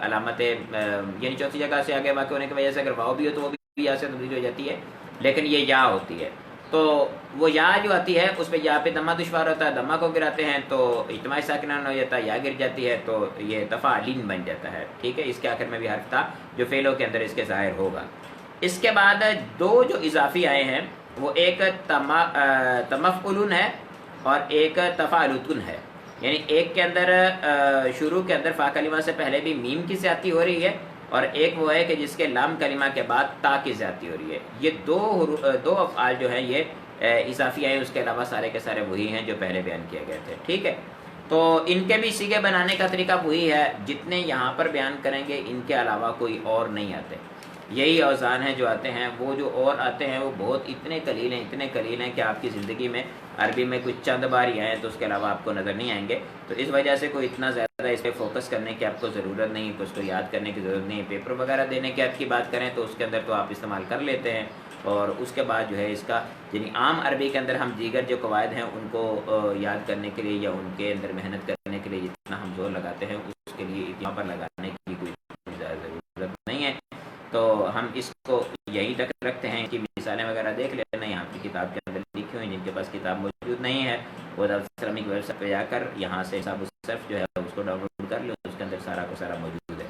علامت یعنی چوتھی جگہ سے آگے واقع ہونے کی وجہ سے اگر واو بھی ہو تو وہ بھی یا سے تبدیل ہو جاتی ہے، لیکن یہ یا ہوتی ہے. تو وہ یا جو آتی ہے اس پہ یا پہ دمہ دشوار ہوتا ہے، دمہ کو گراتے ہیں تو اجتماعی ساکنہ ہو جاتا ہے، یا گر جاتی ہے تو یہ تفاعلین بن جاتا ہے. ٹھیک ہے. اس کے آخر میں بھی حرف تھا جو فعلوں کے اندر اس کے ظاہر ہوگا. اس کے بعد 2 جو اضافی آئے ہیں وہ ایک تمفعل ہے اور ایک تفعلتن ہے. یعنی ایک کے اندر شروع کے اندر فا کلمہ سے پہلے بھی میم کی زیادتی ہو رہی ہے، اور ایک وہ ہے کہ جس کے لام کلمہ کے بعد تا کی زیادتی ہو رہی ہے. یہ 2 افعال جو ہیں یہ اضافی ہیں، اس کے علاوہ سارے کے سارے وہی ہیں جو پہلے بیان کیے گئے تھے. ٹھیک ہے. تو ان کے بھی سیگے بنانے کا طریقہ وہی ہے، جتنے یہاں پر بیان کریں گے ان کے علاوہ کوئی اور نہیں آتے، یہی اوزان ہیں جو آتے ہیں، وہ جو اور آتے ہیں وہ بہت اتنے قلیل ہیں کہ آپ کی زندگی میں عربی میں کچھ چند بار ہی آئے تو اس کے علاوہ آپ کو نظر نہیں آئیں گے، تو اس وجہ سے کوئی اتنا زیادہ اس پہ فوکس کرنے کی آپ کو ضرورت نہیں، اس کو یاد کرنے کی ضرورت نہیں، پیپر وغیرہ دینے کی آپ کی بات کریں تو اس کے اندر تو آپ استعمال کر لیتے ہیں، اور اس کے بعد جو ہے اس کا یعنی عام عربی کے اندر ہم دیگر جو قواعد ہیں ان کو یاد کرنے کے لیے یا ان کے اندر محنت کرنے کے لیے جتنا ہم زور لگاتے ہیں اس کے لیے یہاں پر لگانے کی کوئی ضرورت نہیں ہے، تو ہم اس کو یہی تک رکھتے ہیں کہ مثالیں وغیرہ دیکھ لینا یہاں کی کتاب کے اندر لکھی ہوئی، جن کے پاس کتاب موجود نہیں ہے وہ دارالسلام کی ویب سائٹ پہ جا کر یہاں سے حساب الصرف جو ہے اس کو ڈاؤن لوڈ کر لو، اس کے اندر سارا کا سارا موجود ہے۔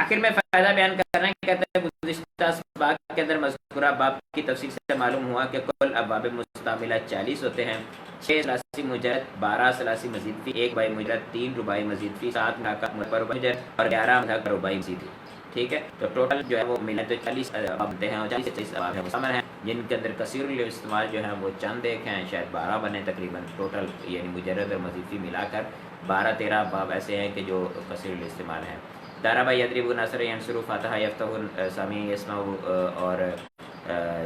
آخر میں فائدہ بیان کر رہے ہیں، کہتے ہیں گزشتہ اسباق کے اندر مذکورہ باب کی تفصیل سے معلوم ہوا کہ کل ابواب مستعملہ 40 ہوتے ہیں، 6 ثلاثی مجرد، 12 ثلاثی مزید فی، 1 رباعی مجرد، 3 رباعی مزید فی، 7 مذکر رباعی مجرد اور 11 مذکر رباعی مزید فی، ٹھیک ہے، تو ٹوٹل جو ہے وہ ملے تو 40 بنتے ہیں اور 40 سے 40 ابواب ہیں مستعمل ہیں، جن کے اندر کثیر الاستعمال جو ہے وہ چند ایک ہیں، شاید 12 بنے تقریباً ٹوٹل، یعنی مجرد اور مزید فی ملا کر 12-13 ابواب ایسے ہیں کہ جو کثیر الاستعمال ہیں۔ ضرب یضرب نصر ینصر فتح یفتح سامع یسمع اور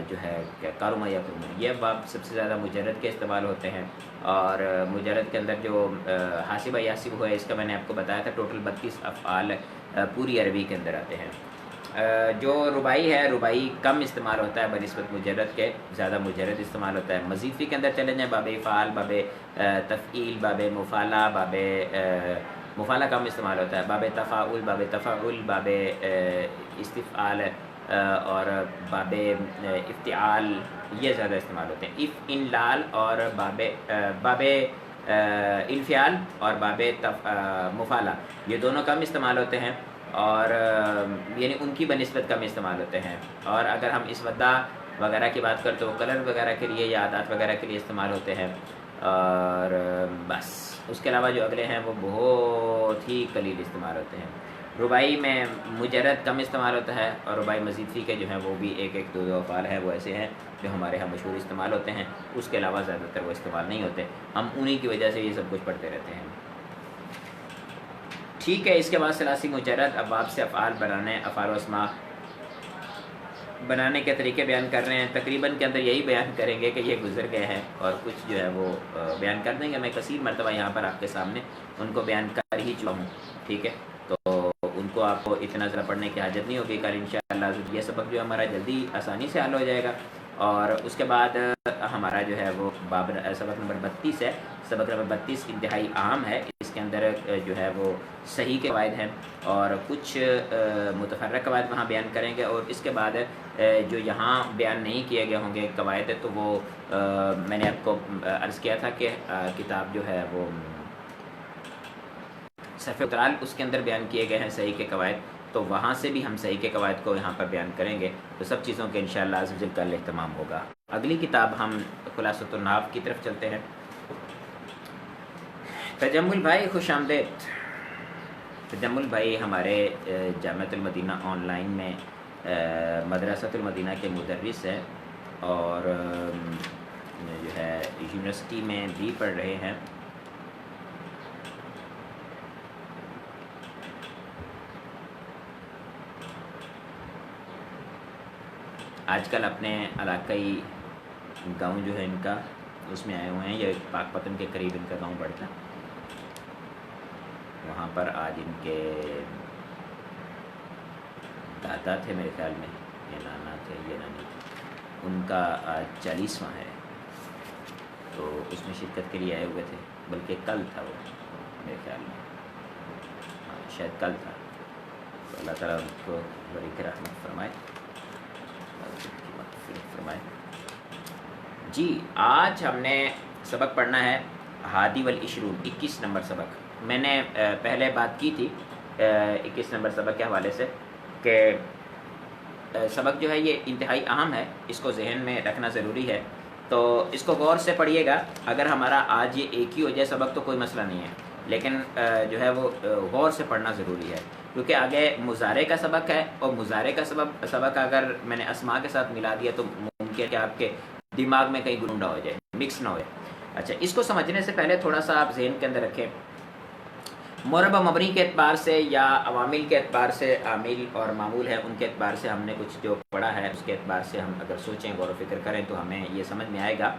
جو ہے کارما یکرم، یہ باب سب سے زیادہ مجرد کے استعمال ہوتے ہیں، اور مجرد کے اندر جو حاسب یاسب ہے اس کا میں نے آپ کو بتایا تھا ٹوٹل 32 افعال پوری عربی کے اندر آتے ہیں۔ جو رباعی ہے، رباعی کم استعمال ہوتا ہے بنسبت مجرد کے، زیادہ مجرد استعمال ہوتا ہے۔ مزید فی کے اندر چلے جائیں، باب افعال، باب تفعیل، باب مفعلہ، باب مفعلہ کم استعمال ہوتا ہے، باب تفاعل، باب تفعل، باب استفعال اور باب افتعال، یہ زیادہ استعمال ہوتے ہیں۔ انلال اور باب انفعال اور باب مفعلہ، یہ دونوں کم استعمال ہوتے ہیں، اور یعنی ان کی بنسبت کم استعمال ہوتے ہیں، اور اگر ہم اسودہ وغیرہ کی بات کرتے تو کلر وغیرہ کے لیے یا عادات وغیرہ کے لیے استعمال ہوتے ہیں، اور بس اس کے علاوہ جو اگلے ہیں وہ بہت ہی قلیل استعمال ہوتے ہیں۔ رباعی میں مجرد کم استعمال ہوتا ہے، اور رباعی مزید فی کے جو ہیں وہ بھی 1-1 2-2 افعال ہیں، وہ ایسے ہیں جو ہمارے ہاں مشہور استعمال ہوتے ہیں، اس کے علاوہ زیادہ تر وہ استعمال نہیں ہوتے، ہم انہی کی وجہ سے یہ سب کچھ پڑھتے رہتے ہیں۔ ٹھیک ہے، اس کے بعد ثلاثی مجرد ابواب سے افعال بنانے، افعال و اسماء بنانے کے طریقے بیان کر رہے ہیں، تقریباً کے اندر یہی بیان کریں گے کہ یہ گزر گئے ہیں، اور کچھ جو ہے وہ بیان کر دیں گے، میں کثیر مرتبہ یہاں پر آپ کے سامنے ان کو بیان کر ہی چکا ہوں، ٹھیک ہے، تو ان کو آپ کو اتنا ذرا پڑھنے کی حاجت نہیں ہوگی، کل انشاءاللہ یہ سبق جو ہمارا جلدی آسانی سے حل ہو جائے گا، اور اس کے بعد ہمارا جو ہے وہ سبق نمبر 32 ہے، سبق نمبر 32 انتہائی اہم ہے، اس کے اندر جو ہے وہ صحیح کے قواعد ہیں اور کچھ متفرق قواعد وہاں بیان کریں گے، اور اس کے بعد جو یہاں بیان نہیں کیے گئے ہوں گے قواعد، تو وہ میں نے آپ کو عرض کیا تھا کہ کتاب جو ہے وہ صرف اترال اس کے اندر بیان کیے گئے ہیں صحیح کے قواعد، تو وہاں سے بھی ہم صحیح کے قواعد کو یہاں پر بیان کریں گے، تو سب چیزوں کے انشاءاللہ عز و جل کل اہتمام ہوگا۔ اگلی کتاب ہم خلاصۃ النحو کی طرف چلتے ہیں۔ تجمل بھائی خوش آمدید۔ تجمل بھائی ہمارے جامعۃ المدینہ آن لائن میں مدرسۃ المدینہ کے مدرس ہیں، اور جو ہے یونیورسٹی میں بھی پڑھ رہے ہیں، آج کل اپنے علاقائی گاؤں جو ہے ان کا اس میں آئے ہوئے ہیں، یہ پاک پتن کے قریب ان کا گاؤں پڑتا ہے، وہاں پر آج ان کے دادا تھے میرے خیال میں، یہ نانا تھے، یہ نانی تھے، ان کا آج 40واں ہے، تو اس میں شرکت کے لیے آئے ہوئے تھے، بلکہ کل تھا وہ میرے خیال میں، شاید کل تھا، تو اللہ تعالیٰ ان کو بڑی رحمت فرمائے، فرمائے۔ جی آج ہم نے سبق پڑھنا ہے ہادی والعشرون، 21 نمبر سبق۔ میں نے پہلے بات کی تھی 21 نمبر سبق کے حوالے سے کہ سبق جو ہے یہ انتہائی اہم ہے، اس کو ذہن میں رکھنا ضروری ہے، تو اس کو غور سے پڑھیے گا۔ اگر ہمارا آج یہ ایک ہی ہو جائے سبق تو کوئی مسئلہ نہیں ہے، لیکن جو ہے وہ غور سے پڑھنا ضروری ہے، کیونکہ آگے مضارع کا سبق ہے، اور مضارع کا سبق اگر میں نے اسماء کے ساتھ ملا دیا تو ممکن ہے کہ آپ کے دماغ میں کہیں گنڈا ہو جائے، مکس نہ ہو جائے۔ اچھا، اس کو سمجھنے سے پہلے تھوڑا سا آپ ذہن کے اندر رکھیں، مورب و مبنی کے اعتبار سے یا عوامل کے اعتبار سے، عامل اور معمول ہے ان کے اعتبار سے ہم نے کچھ جو پڑھا ہے اس کے اعتبار سے ہم اگر سوچیں، غور و فکر کریں تو ہمیں یہ سمجھ میں آئے گا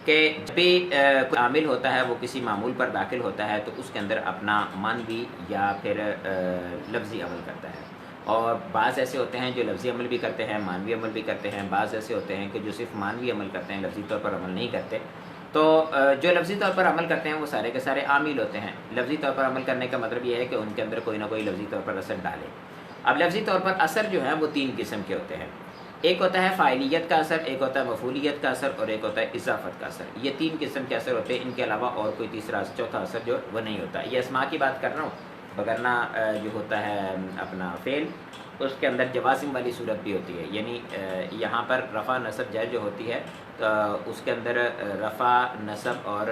کہ جب بھی کوئی عامل ہوتا ہے وہ کسی معمول پر داخل ہوتا ہے تو اس کے اندر اپنا مانوی یا پھر لفظی عمل کرتا ہے، اور بعض ایسے ہوتے ہیں جو لفظی عمل بھی کرتے ہیں، مانوی عمل بھی کرتے ہیں، بعض ایسے ہوتے ہیں کہ جو صرف مانوی عمل کرتے ہیں، لفظی طور پر عمل نہیں کرتے۔ تو جو لفظی طور پر عمل کرتے ہیں وہ سارے کے سارے عامل ہوتے ہیں۔ لفظی طور پر عمل کرنے کا مطلب یہ ہے کہ ان کے اندر کوئی نہ کوئی لفظی طور پر اثر ڈالے۔ اب لفظی طور پر اثر جو ہے وہ 3 قسم کے ہوتے ہیں، ایک ہوتا ہے فاعلیت کا اثر، ایک ہوتا ہے مفعولیت کا اثر، اور ایک ہوتا ہے اضافت کا اثر۔ یہ 3 قسم کے اثر ہوتے ہیں، ان کے علاوہ اور کوئی تیسرا چوتھا اثر جو وہ نہیں ہوتا۔ یہ اسماء کی بات کر رہا ہوں، وگرنہ جو ہوتا ہے اپنا فعل، اس کے اندر جوازم والی صورت بھی ہوتی ہے، یعنی یہاں پر رفع نصب جر جو ہوتی ہے اس کے اندر رفع نصب اور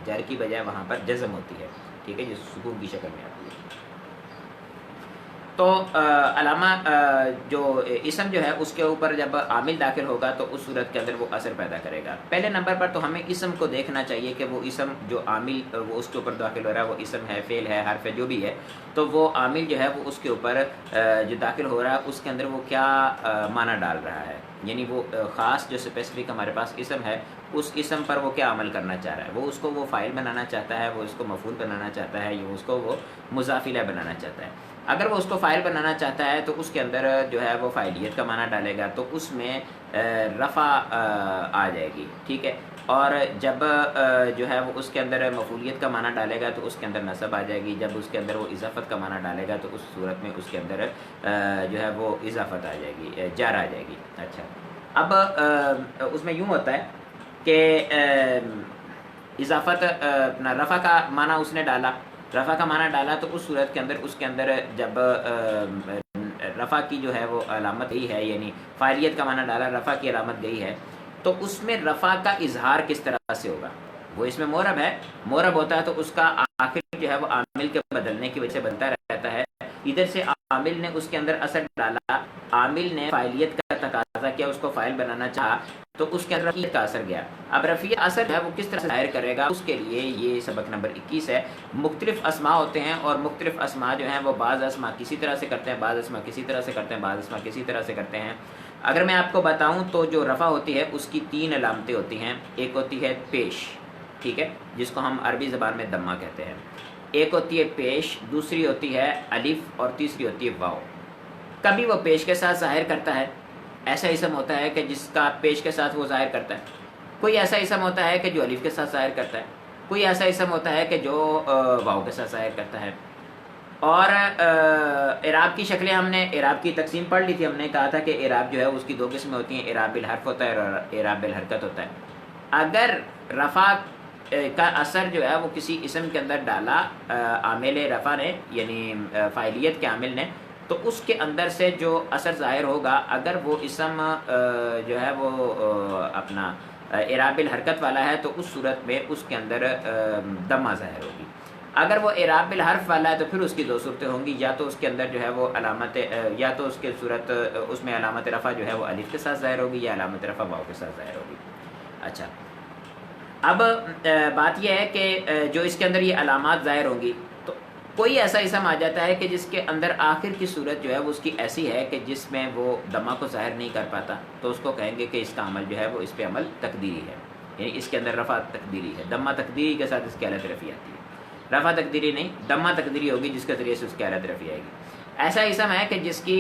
جر کی بجائے وہاں پر جزم ہوتی ہے، ٹھیک ہے، جو سکون کی شکل میں آتی ہے۔ تو علامہ جو اسم جو ہے اس کے اوپر جب عامل داخل ہوگا تو اس صورت کے اندر وہ اثر پیدا کرے گا۔ پہلے نمبر پر تو ہمیں اسم کو دیکھنا چاہیے کہ وہ اسم جو عامل وہ اس کے اوپر داخل ہو رہا ہے، وہ اسم ہے، فعل ہے، حرف ہے، جو بھی ہے، تو وہ عامل جو ہے وہ اس کے اوپر جو داخل ہو رہا ہے اس کے اندر وہ کیا معنی ڈال رہا ہے، یعنی وہ خاص جو اسپیسیفک ہمارے پاس اسم ہے اس اسم پر وہ کیا عمل کرنا چاہ رہا ہے، وہ اس کو وہ فاعل بنانا چاہتا ہے، وہ اس کو مفعول بنانا چاہتا ہے، یا اس کو وہ مضاف الیہ بنانا چاہتا ہے۔ اگر وہ اس کو فاعل بنانا چاہتا ہے تو اس کے اندر جو ہے وہ فاعلیت کا معنی ڈالے گا، تو اس میں رفع آ جائے گی، ٹھیک ہے، اور جب جو ہے وہ اس کے اندر مفعولیت کا معنی ڈالے گا تو اس کے اندر نصب آ جائے گی، جب اس کے اندر وہ اضافت کا معنی ڈالے گا تو اس صورت میں اس کے اندر جو ہے وہ اضافت آ جائے گی، جار آ جائے گی۔ اچھا، اب اس میں یوں ہوتا ہے کہ اضافت رفع کا معنی اس نے ڈالا، رفع کا معنی ڈالا تو اس صورت کے اندر اس کے اندر جب رفع کی جو ہے وہ علامت گئی ہے، یعنی فاعلیت کا معنی ڈالا، رفع کی علامت گئی ہے، تو اس میں رفع کا اظہار کس طرح سے ہوگا؟ وہ اس میں مورب ہے، مورب ہوتا ہے تو اس کا آخر جو ہے وہ عامل کے بدلنے کی وجہ سے بنتا رہتا ہے۔ ادھر سے عامل نے اس کے اندر اثر ڈالا، عامل نے فاعلیت کا تقاضا کیا، اس کو فاعل بنانا چاہا، تو اس کے اندر رفعیت کا اثر گیا۔ اب رفعیت اثر جو ہے وہ کس طرح سے ظاہر کرے گا، اس کے لیے یہ سبق نمبر 21 ہے۔ مختلف اسماء ہوتے ہیں، اور مختلف اسماء جو ہیں وہ بعض اسماء کسی طرح سے کرتے ہیں، بعض اسماء کسی طرح سے کرتے ہیں، بعض اسماء کسی طرح سے کرتے ہیں۔ اگر میں آپ کو بتاؤں تو جو رفع ہوتی ہے اس کی 3 علامتیں ہوتی ہیں، ایک ہوتی ہے پیش، ٹھیک ہے، جس کو ہم عربی زبان میں دمہ کہتے ہیں، ایک ہوتی ہے پیش، دوسری ہوتی ہے الف، اور تیسری ہوتی ہے واو۔ کبھی وہ پیش کے ساتھ ظاہر کرتا ہے، ایسا اسم ہوتا ہے کہ جس کا پیش کے ساتھ وہ ظاہر کرتا ہے، کوئی ایسا اسم ہوتا ہے کہ جو الف کے ساتھ ظاہر کرتا ہے، کوئی ایسا اسم ہوتا ہے کہ جو واو کے ساتھ ظاہر کرتا ہے۔ اور اعراب کی شکلیں ہم نے اعراب کی تقسیم پڑھ لی تھی، ہم نے کہا تھا کہ اعراب جو ہے اس کی 2 قسمیں ہوتی ہیں، اعراب بالحرف ہوتا ہے اور اعراب بالحرکت ہوتا ہے۔ اگر رفع کا اثر جو ہے وہ کسی اسم کے اندر ڈالا عامل رفع نے، یعنی فاعلیت کے عامل نے، تو اس کے اندر سے جو اثر ظاہر ہوگا، اگر وہ اسم جو ہے وہ اپنا اعراب بالحرکت والا ہے تو اس صورت میں اس کے اندر دمہ ظاہر ہوگی۔ اگر وہ اعراب بالحرف والا ہے تو پھر اس کی 2 صورتیں ہوں گی، یا تو اس کے اندر جو ہے وہ علامت، یا تو اس کے صورت اس میں علامت رفع جو ہے وہ الف کے ساتھ ظاہر ہوگی، یا علامت رفع واو کے ساتھ ظاہر ہوگی۔ اچھا، اب بات یہ ہے کہ جو اس کے اندر یہ علامات ظاہر ہوں گی، تو کوئی ایسا اسم آ جاتا ہے کہ جس کے اندر آخر کی صورت جو ہے وہ اس کی ایسی ہے کہ جس میں وہ دمہ کو ظاہر نہیں کر پاتا، تو اس کو کہیں گے کہ اس کا عمل جو ہے وہ اس پہ عمل تقدیری ہے، یعنی اس کے اندر رفع تقدیری ہے، دمہ تقدیری کے ساتھ اس کی حالت رفع آتی ہے، رفع تقدیری نہیں، دمہ تقدیری ہوگی جس کے ذریعے سے اس کی حالت رفع آئے گی۔ ایسا اسم ہے کہ جس کی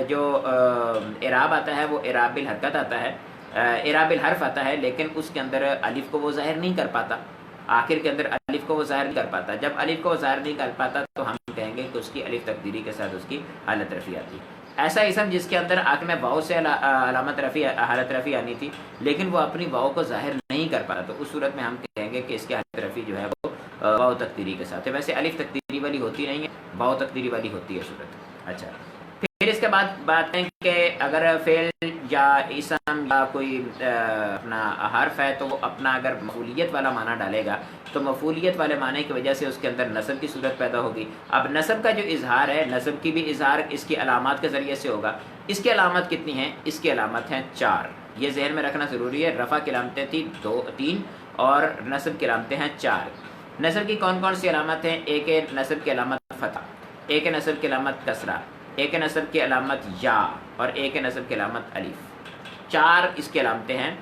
جو اعراب آتا ہے وہ اعراب بالحرکت آتا ہے، اعراب الحرف آتا ہے، لیکن اس کے اندر الف کو وہ ظاہر نہیں کر پاتا، آخر کے اندر الف کو وہ ظاہر نہیں کر پاتا۔ جب الف کو ظاہر نہیں کر پاتا تو ہم کہیں گے کہ اس کی الف تقدیری کے ساتھ اس کی حالت رفع آتی ہے۔ ایسا اسم جس کے اندر آخر میں واؤ سے علامت رفع، حالت رفع آنی تھی، لیکن وہ اپنی واؤ کو ظاہر نہیں کر پاتا، تو اس صورت میں ہم کہیں گے کہ اس کی حالت رفع جو ہے وہ واؤ تقدیری کے ساتھ ہے۔ ویسے الف تقدیری والی ہوتی نہیں ہے، واؤ تقدیری والی ہوتی ہے صورت۔ اچھا، پھر اس کے بعد بات کریں کہ اگر فعل یا اسم یا کوئی اپنا حرف ہے تو وہ اپنا اگر مفعولیت والا معنی ڈالے گا تو مفعولیت والے معنی کی وجہ سے اس کے اندر نصب کی صورت پیدا ہوگی۔ اب نصب کا جو اظہار ہے، نصب کی بھی اظہار اس کی علامات کے ذریعے سے ہوگا۔ اس کی علامت کتنی ہیں؟ اس کی علامت ہیں 4، یہ ذہن میں رکھنا ضروری ہے۔ رفع کی علامتیں تھیں 3، اور نصب کی علامتیں ہیں 4. نصب کی کون کون سی علامت ہیں؟ ایک ہے نصب کی علامت فتح، ایک ہے نصب کی علامت کسرہ، ایک ہے نصب کی علامت یا، اور ایک ہے نصب کی علامت الف. 4 اس کی علامتیں ہیں،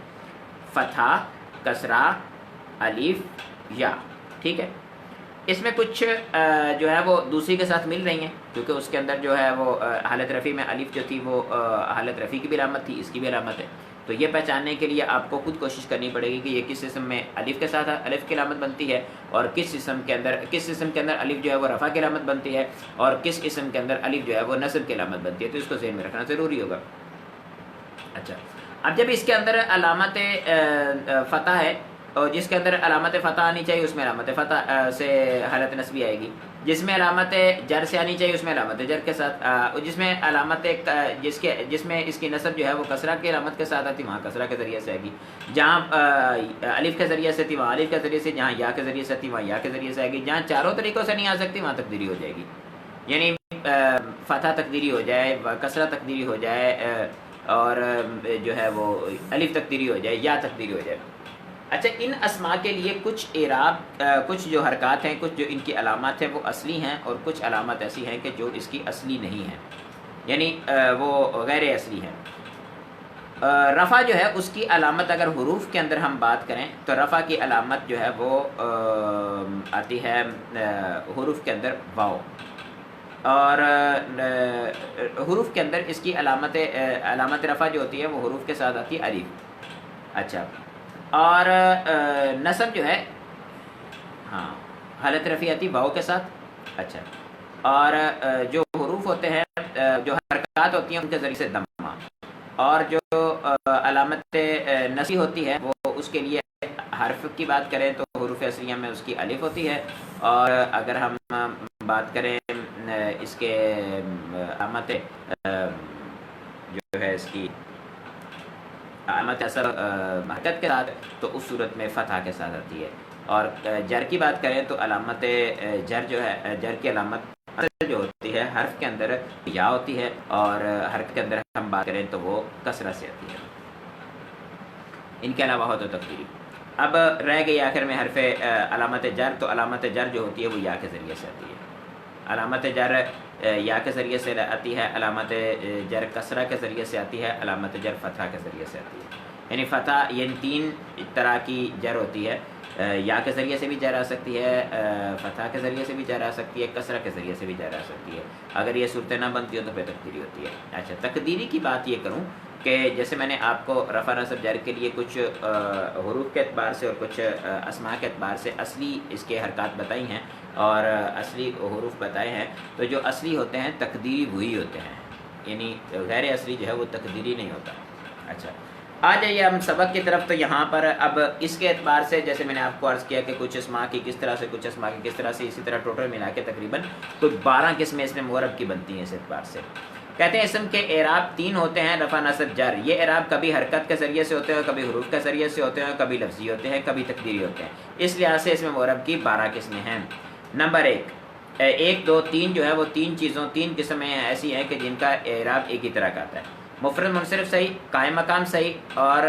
فتح، کسرہ، الف، یا. ٹھیک ہے. اس میں کچھ جو ہے وہ دوسری کے ساتھ مل رہی ہیں، کیونکہ اس کے اندر جو ہے وہ حالت رفیع میں الف جو تھی وہ حالت رفیع کی بھی علامت تھی، اس کی بھی علامت ہے. تو یہ پہچاننے کے لیے آپ کو خود کوشش کرنی پڑے گی کہ یہ کس اسم میں الف کے ساتھ الف کی علامت بنتی ہے، اور کس اسم کے اندر الف جو ہے وہ رفع کی علامت بنتی ہے، اور کس اسم کے اندر الف جو ہے وہ نصب کی علامت بنتی ہے. تو اس کو ذہن میں رکھنا ضروری ہوگا. اچھا، اب جب اس کے اندر علامت فتح ہے، اور جس کے اندر علامت فتح آنی چاہیے اس میں علامت فتح سے حالت نصبی آئے گی. جس میں علامت جر سے آنی چاہیے اس میں علامت جر کے ساتھ، جس میں علامت جس میں اس کی نصب جو ہے وہ کسرہ کی علامت کے ساتھ آتی، وہاں کسرہ کے ذریعے سے آئے گی. جہاں الف کے ذریعے سے تھی وہاں الف کے ذریعے سے، جہاں یا کے ذریعے سے تھی وہاں یا کے ذریعے سے آئے گی. جہاں چاروں طریقوں سے نہیں آ سکتی وہاں تقدیری ہو جائے گی، یعنی فتح تقدیری ہو جائے، کسرہ تقدیری ہو جائے، اور جو ہے وہ الف تقدیری ہو جائے، یا تقدیری ہو جائے. اچھا، ان اسماء کے لیے کچھ اعراب، کچھ جو حرکات ہیں، کچھ جو ان کی علامات ہیں وہ اصلی ہیں، اور کچھ علامات ایسی ہیں کہ جو اس کی اصلی نہیں ہیں، یعنی وہ غیر اصلی ہیں. رفع جو ہے اس کی علامت اگر حروف کے اندر ہم بات کریں تو رفع کی علامت جو ہے وہ آتی ہے حروف کے اندر واو، اور حروف کے اندر اس کی علامت رفع جو ہوتی ہے وہ حروف کے ساتھ آتی ہے الف. اچھا، اور نصب جو ہے ہاں حالت رفیع آتی واو کے ساتھ. اچھا، اور جو حروف ہوتے ہیں، جو حرکات ہوتی ہیں ان کے ذریعے سے دمہ، اور جو علامت نصبی ہوتی ہے وہ اس کے لیے حرف کی بات کریں تو حروف اصلیہ میں اس کی الف ہوتی ہے. اور اگر ہم بات کریں اس کے علامت جو ہے اس کی علامت اثر حرکت کے ساتھ تو اس صورت میں فتح کے ساتھ آتی ہے. اور جر کی بات کریں تو علامت جر جو ہے، جر کی علامت جو ہوتی ہے حرف کے اندر یا ہوتی ہے، اور حرف کے اندر ہم بات کریں تو وہ کسرہ سے آتی ہے. ان کے علاوہ ہو تو تقدیری. اب رہ گئی آخر میں حرف علامت جر. تو علامت جر جو ہوتی ہے وہ یا کے ذریعے سے آتی ہے. علامت جر یا کے ذریعے سے آتی ہے، علامت جر کسرہ کے ذریعے سے آتی ہے، علامت جر فتح کے ذریعے سے آتی ہے. یعنی فتح، یہ 3 طرح کی جر ہوتی ہے. یا کے ذریعے سے بھی جر آ سکتی ہے، فتح کے ذریعے سے بھی جر آ سکتی ہے، کسرہ کے ذریعے سے بھی جر آ سکتی ہے. اگر یہ صورتیں نہ بنتی ہو تو پھر تقدیری ہوتی ہے. اچھا، تقدیری کی بات یہ کروں کہ جیسے میں نے آپ کو رفع نصب جر کے لیے کچھ حروف کے اعتبار سے اور کچھ اسماء کے اعتبار سے اصلی اس کے حرکات بتائی ہیں اور اصلی حروف بتائے ہیں. تو جو اصلی ہوتے ہیں تقدیری وہی ہوتے ہیں، یعنی غیر اصلی جو ہے وہ تقدیری نہیں ہوتا. اچھا، آ جائیے ہم سبق کی طرف. تو یہاں پر اب اس کے اعتبار سے جیسے میں نے آپ کو عرض کیا کہ کچھ اسماء کی کس طرح سے، کچھ اسماء کی کس طرح سے، اسی طرح ٹوٹل ملا کے تقریباً کوئی 12 قسمیں اس میں معرب کی بنتی ہیں. اس اعتبار سے کہتے ہیں اسم کے اعراب 3 ہوتے ہیں، رفع نصب جر. یہ اعراب کبھی حرکت کے ذریعے سے ہوتے ہیں، کبھی حروف کے ذریعے سے ہوتے ہیں، کبھی لفظی ہوتے ہیں، کبھی تقدیری ہوتے ہیں. اس لحاظ سے اس میں معرب کی 12 قسمیں ہیں. نمبر 1 2 3 جو ہے وہ 3 قسمیں ایسی ہیں کہ جن کا اعراب ایک ہی طرح کا آتا ہے. مفرد منصرف صحیح، قائم مقام صحیح، اور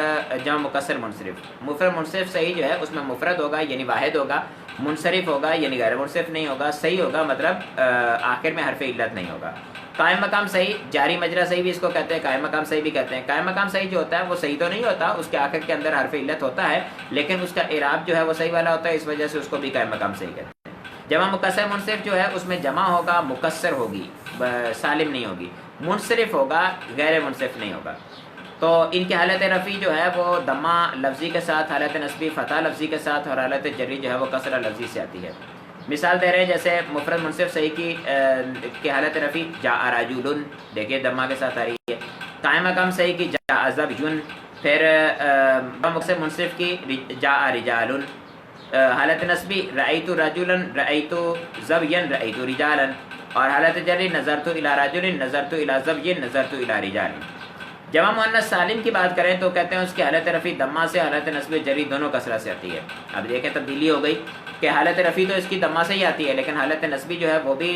جمع مکسر منصرف. مفرد منصرف صحیح جو ہے اس میں مفرد ہوگا یعنی واحد ہوگا، منصرف ہوگا یعنی غیر منصرف نہیں ہوگا، صحیح ہوگا مطلب آخر میں حرف علت نہیں ہوگا. قائم مقام صحیح، جاری مجرا صحیح بھی اس کو کہتے ہیں، قائم مقام صحیح بھی کہتے ہیں. قائم مقام صحیح جو ہوتا ہے وہ صحیح تو نہیں ہوتا، اس کے آخر کے اندر حرف علت ہوتا ہے، لیکن اس کا اعراب جو ہے وہ صحیح والا ہوتا ہے، اس وجہ سے اس کو بھی قائم مقام صحیح کہتے ہیں. جمع مکسر منصرف جو ہے اس میں جمع ہوگا، مکسر ہوگی، سالم نہیں ہوگی. منصرف ہوگا، غیر منصرف نہیں ہوگا. تو ان کی حالت رفیع جو ہے وہ دمہ لفظی کے ساتھ، حالت نصبی فتح لفظی کے ساتھ، اور حالت جری جو ہے وہ کسرہ لفظی سے آتی ہے. مثال دے رہے ہیں جیسے مفرد منصرف صحیح کی حالت رفیع جاء رجل، دیکھیے دمہ کے ساتھ آ رہی ہے. قائم مقام صحیح کی جاء زبی، پھر مکسر منصرف کی جاء رجال. حالت نصبی رأیت رجلا، رأیت زبیا، رأیت رجالا. اور حالت جری نظرت الی رجل، نظرت الی زبی، نظرت الی رجال. جمع مؤنث سالم کی بات کریں تو کہتے ہیں اس کی حالت رفیع دمہ سے، حالت نصب جری دونوں کسرہ سے آتی ہے. اب دیکھیں تبدیلی ہو گئی کہ حالت رفیع تو اس کی دمہ سے ہی آتی ہے، لیکن حالت نصبی جو ہے وہ بھی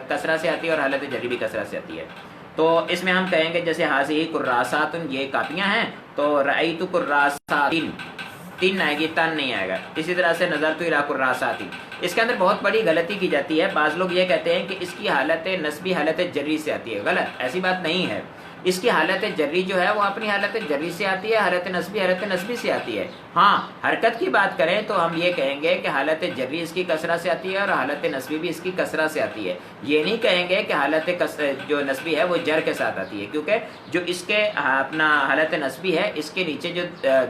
کسرہ سے آتی ہے، اور حالت جری بھی کسرہ سے آتی ہے. تو اس میں ہم کہیں گے جیسے حاضی کراسات، یہ کاپیاں ہیں، تو رأیت کراسات، تین آئے گی، تن نہیں آئے گا. اسی طرح سے نظرت الی قراصات، اس کے اندر بہت بڑی غلطی کی جاتی ہے. بعض لوگ یہ کہتے ہیں کہ اس کی حالت نسبی حالت جری سے آتی ہے. غلط، ایسی بات نہیں ہے. اس کی حالت جری جو ہے وہ اپنی حالت جری سے آتی ہے، حالت نسبی سے آتی ہے. ہاں حرکت کی بات کریں تو ہم یہ کہیں گے کہ حالت جری اس کی کسرہ سے آتی ہے اور حالت نسبی بھی اس کی کسرہ سے آتی ہے. یہ نہیں کہیں گے کہ حالت جو نسبی ہے وہ جر کے ساتھ آتی ہے، کیونکہ جو اس کے اپنا حالت نسبی ہے اس کے نیچے جو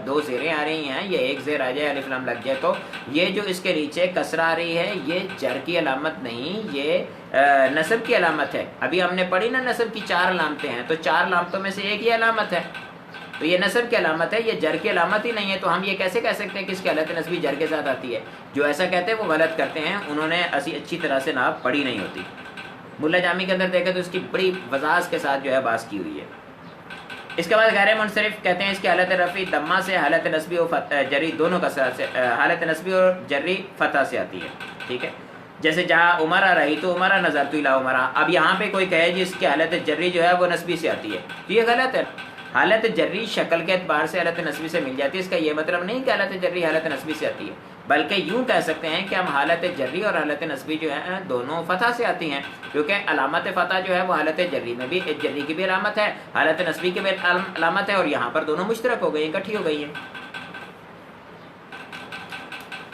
دو زیریں آ رہی ہیں، یہ ایک زیر آ جائے الف لام لگ جائے تو یہ جو اس کے نیچے کسرہ آ رہی ہے یہ جر کی علامت نہیں، یہ نصب کی علامت ہے. ابھی ہم نے پڑھی نا نصب کی 4 علامتیں ہیں، تو 4 علامتوں میں سے ایک ہی علامت ہے، تو یہ نصب کی علامت ہے، یہ جر کی علامت ہی نہیں ہے. تو ہم یہ کیسے کہہ سکتے ہیں کہ اس کی حالت نسبی جر کے ساتھ آتی ہے؟ جو ایسا کہتے ہیں وہ غلط کرتے ہیں، انہوں نے اچھی طرح سے نحو پڑھی نہیں ہوتی. ملا جامی کے اندر دیکھیں تو اس کی بڑی وضاحت کے ساتھ جو ہے بحث کی ہوئی ہے. اس کے بعد غیر منصرف کہتے ہیں اس کی حالت رفعی دمہ سے، حالت نسبی اور جری دونوں کسرہ سے، حالت نسبی اور جری فتح سے آتی ہے. ٹھیک ہے، جیسے جہاں عمرہ رہی تو عمرہ نظرت الی عمرہ. اب یہاں پہ کوئی کہے جی اس کی حالت جری جو ہے وہ نسبی سے آتی ہے، تو یہ غلط ہے. حالت جری شکل کے اعتبار سے حالت نسبی سے مل جاتی ہے. اس کا یہ مطلب نہیں کہ حالت جری حالت نسبی سے آتی ہے، بلکہ یوں کہہ سکتے ہیں کہ ہم حالت جری اور حالت نسبی جو ہے دونوں فتح سے آتی ہیں، کیونکہ علامت فتح جو ہے وہ حالت جری میں بھی، جری کی بھی علامت ہے، حالت نسبی کی بھی علامت ہے، اور یہاں پر دونوں مشترک ہو گئی ہیں، اکٹھی ہو گئی ہیں.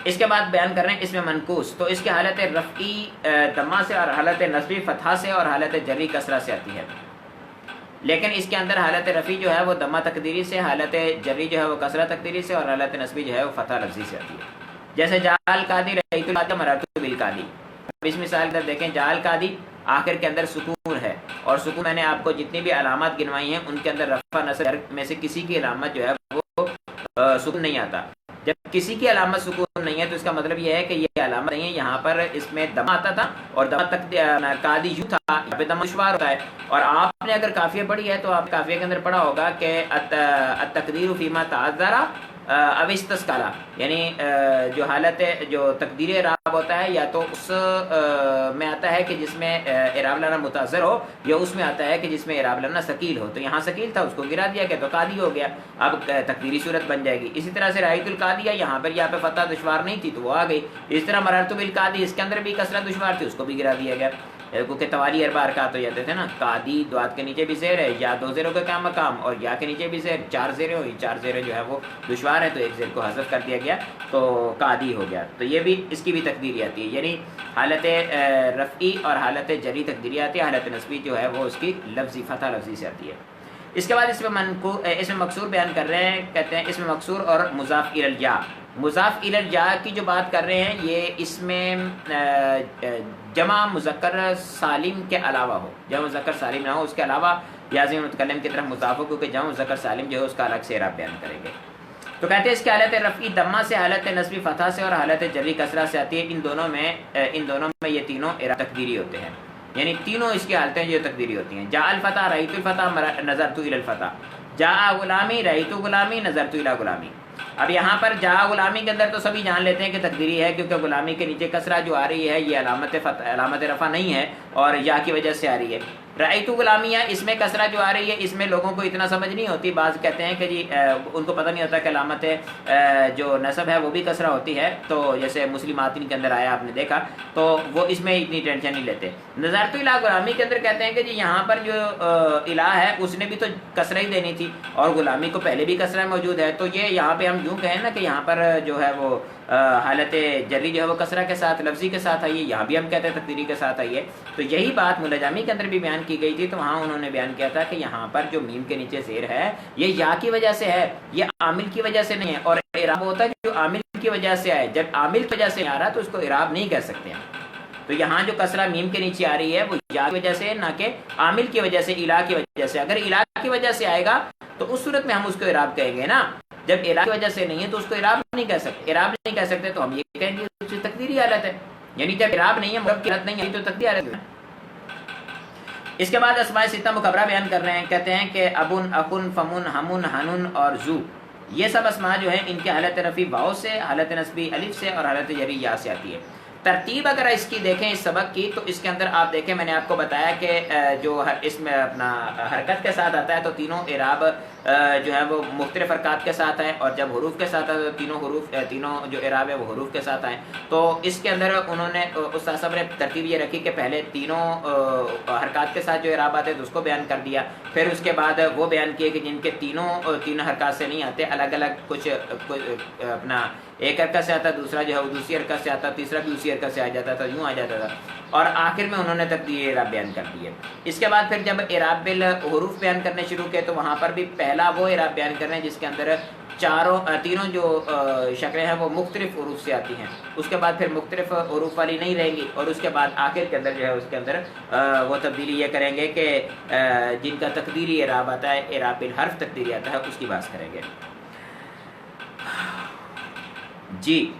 اس کے بعد بیان کر رہے ہیں اس میں منقوص، تو اس کی حالت رفعی دمہ سے اور حالت نسبی فتح سے اور حالت جری کسرہ سے آتی ہے. لیکن اس کے اندر حالت رفعی جو ہے وہ دمہ تقدیری سے، حالت جری جو ہے وہ کسرہ تقدیری سے، اور حالت نسبی جو ہے وہ فتح لفظی سے آتی ہے. جیسے جعل قاضی رأیت القاضی مررت بالقاضی. اب اس مثال کے اندر دیکھیں، جعل قاضی آخر کے اندر سکون ہے، اور سکون میں نے آپ کو جتنی بھی علامات گنوائی ہیں ان کے اندر رفع نصب جر میں سے کسی کی علامت جو ہے وہ سکون نہیں آتا. جب کسی کی علامت سکون نہیں ہے تو اس کا مطلب یہ ہے کہ یہ علامت نہیں ہے. یہاں پر اس میں دمہ آتا تھا اور دمہ تک قاضی یوں تھا، یہاں پہ دمہ دشوار ہوتا ہے. اور آپ نے اگر کافیہ پڑھی ہے تو آپ کافیہ کے اندر پڑھا ہوگا کہ التقدیر فیما تعذر او استسقالا، یعنی جو حالت جو تقدیر اعراب ہوتا ہے یا تو اس میں آتا ہے کہ جس میں اعراب لانا متاثر ہو، یا اس میں آتا ہے کہ جس میں اعراب لانا ثقیل ہو. تو یہاں ثقیل تھا، اس کو گرا دیا گیا تو قاضی ہو گیا، اب تقدیری صورت بن جائے گی. اسی طرہ سے رأیت القاضی، یہاں پہ فتح دشوار نہیں تھی تو وہ آ گئی. اس طرح مررت بالقاضی، اس کے اندر بھی کسرہ دشوار تھی، اس کو بھی گرا دیا گیا، کیونکہ توالی اربع حرکات ہو جاتے تھے نا. قاضی دوات کے نیچے بھی زیر ہے، یا 2 زیروں کا کیا مقام، اور یا کے نیچے بھی زیر، 4 زیریں ہوئی، 4 زیریں جو ہے وہ دشوار ہے تو ایک زیر کو حذف کر دیا گیا تو قاضی ہو گیا. تو یہ بھی اس کی بھی تقدیری آتی ہے، یعنی حالت رفعی اور حالت جری تقدیری آتی ہے، حالت نسبی جو ہے وہ اس کی لفظی فتح لفظی سے آتی ہے. اس کے بعد اس میں مقصور بیان کر رہے ہیں، کہتے ہیں اس میں مقصور اور مضاف الی الجا. مضاف الی الجا کی جو بات کر رہے ہیں یہ اس میں جمع مذکر سالم کے علاوہ ہو، جمع مذکر سالم نہ ہو، اس کے علاوہ لازم متکلم کی طرف مضاف ہو، کیونکہ جمع مذکر سالم جو ہے اس کا الگ سے اعراب بیان کریں گے. تو کہتے ہیں اس کی حالت رفعی دمہ سے، حالت نسبی فتح سے اور حالت جری کسرہ سے آتی ہے. ان دونوں میں یہ تینوں اعراب تقدیری ہوتے ہیں، یعنی تینوں اس کی حالتیں جو تقدیری ہوتی ہیں. جاء الفتح رأیت الفتح نظرت الی الفتح، جاء غلامی رأیت غلامی نظرت الی غلامی. اب یہاں پر جاء غلامی کے اندر تو سبھی جان لیتے ہیں کہ تقدیری ہے، کیونکہ غلامی کے نیچے کسرہ جو آ رہی ہے یہ علامت رفع نہیں ہے اور یا کی وجہ سے آ رہی ہے. رأیت غلامیہ، اس میں کسرہ جو آ رہی ہے اس میں لوگوں کو اتنا سمجھ نہیں ہوتی. بعض کہتے ہیں کہ جی ان کو پتہ نہیں ہوتا کہ علامت جو نصب ہے وہ بھی کسرہ ہوتی ہے، تو جیسے مسلماتین کے اندر آیا آپ نے دیکھا، تو وہ اس میں اتنی ٹینشن نہیں لیتے. نظرت الی غلامی کے اندر کہتے ہیں کہ جی یہاں پر جو الہ ہے اس نے بھی تو کسرہ ہی دینی تھی اور غلامی کو پہلے بھی کسرہ موجود ہے، تو یہ یہاں پہ ہم یوں کہیں نا کہ یہاں پر جو ہے وہ حالت جری جو ہے وہ کسرہ کے ساتھ لفظی کے ساتھ آئی ہے، یہاں بھی ہم کہتے ہیں تقدیری کے ساتھ آئی ہے. تو یہی بات ملا جامی کے اندر بھی بیان کی گئی تھی، تو وہاں انہوں نے بیان کیا تھا کہ یہاں پر جو میم کے نیچے زیر ہے یہ یا کی وجہ سے ہے، یہ عامل کی وجہ سے نہیں ہے. اور اعراب ہوتا ہے جو عامل کی وجہ سے آئے، جب عامل کی وجہ سے آ رہا تو اس کو اعراب نہیں کہہ سکتے ہیں. تو یہاں جو کسرہ میم کے نیچے آ رہی ہے وہ یا کی وجہ سے، نہ کہ عامل کی وجہ سے، الہ کی وجہ سے. اگر الہ کی وجہ سے آئے گا تو اس صورت میں ہم اس کو اعراب کہیں گے نا. جب الہ کی وجہ سے نہیں ہے تو اس کو اعراب نہیں کہہ سکتے. اعراب نہیں کہہ سکتے تو ہم یہ کہیں گے اس کی تقدیری حالت ہے، یعنی جب اعراب نہیں ہے، مرکب کی حالت نہیں ہے تو تقدیری حالت ہے. اس کے بعد اسماء ستہ مکبرہ بیان کر رہے ہیں، کہتے ہیں کہ ابن، اخن، فمن، ہمن، ہنن اور زو، یہ سب اسماء جو ہیں ان کی حالت رفعی واو سے، حالت نسبی الف سے اور حالت جری یا سے آتی ہے. ترتیب اگر اس کی دیکھیں اس سبق کی تو اس کے اندر آپ دیکھیں میں نے آپ کو بتایا کہ جو اس میں اپنا حرکت کے ساتھ آتا ہے تو تینوں اعراب جو ہے وہ مختلف حرکات کے ساتھ ہیں، اور جب حروف کے ساتھ آتا ہے تو تینوں جو اعراب ہے وہ حروف کے ساتھ آئیں. تو اس کے اندر انہوں نے استاد صاحب نے ترتیب یہ رکھی کہ پہلے تینوں حرکات کے ساتھ جو اعراب آتے تو اس کو بیان کر دیا، پھر اس کے بعد وہ بیان کیے کہ جن کے تین حرکات سے نہیں آتے، الگ الگ کچھ اپنا ایک حرکت سے آتا، دوسرا جو ہے وہ دوسری حرکت سے آتا، تیسرا بھی اسی حرکت سے آ جاتا تھا، یوں آ جاتا تھا، اور آخر میں انہوں نے تقدیری اعراب بیان کر دیے. اس کے بعد پھر جب اعراب بالحروف بیان کرنے شروع کیے تو وہاں پر بھی پہلا وہ اعراب بیان کر رہے ہیں جس کے اندر تینوں جو شکلیں ہیں وہ مختلف حروف سے آتی ہیں. اس کے بعد پھر مختلف حروف والی نہیں رہیں گی، اور اس کے بعد آخر کے اندر جو ہے اس کے اندر وہ تبدیلی یہ کریں گے کہ جن کا تقدیری اعراب آتا ہے، اعراب بالحرف تقدیری آتا ہے، اس کی بات کریں گے. جی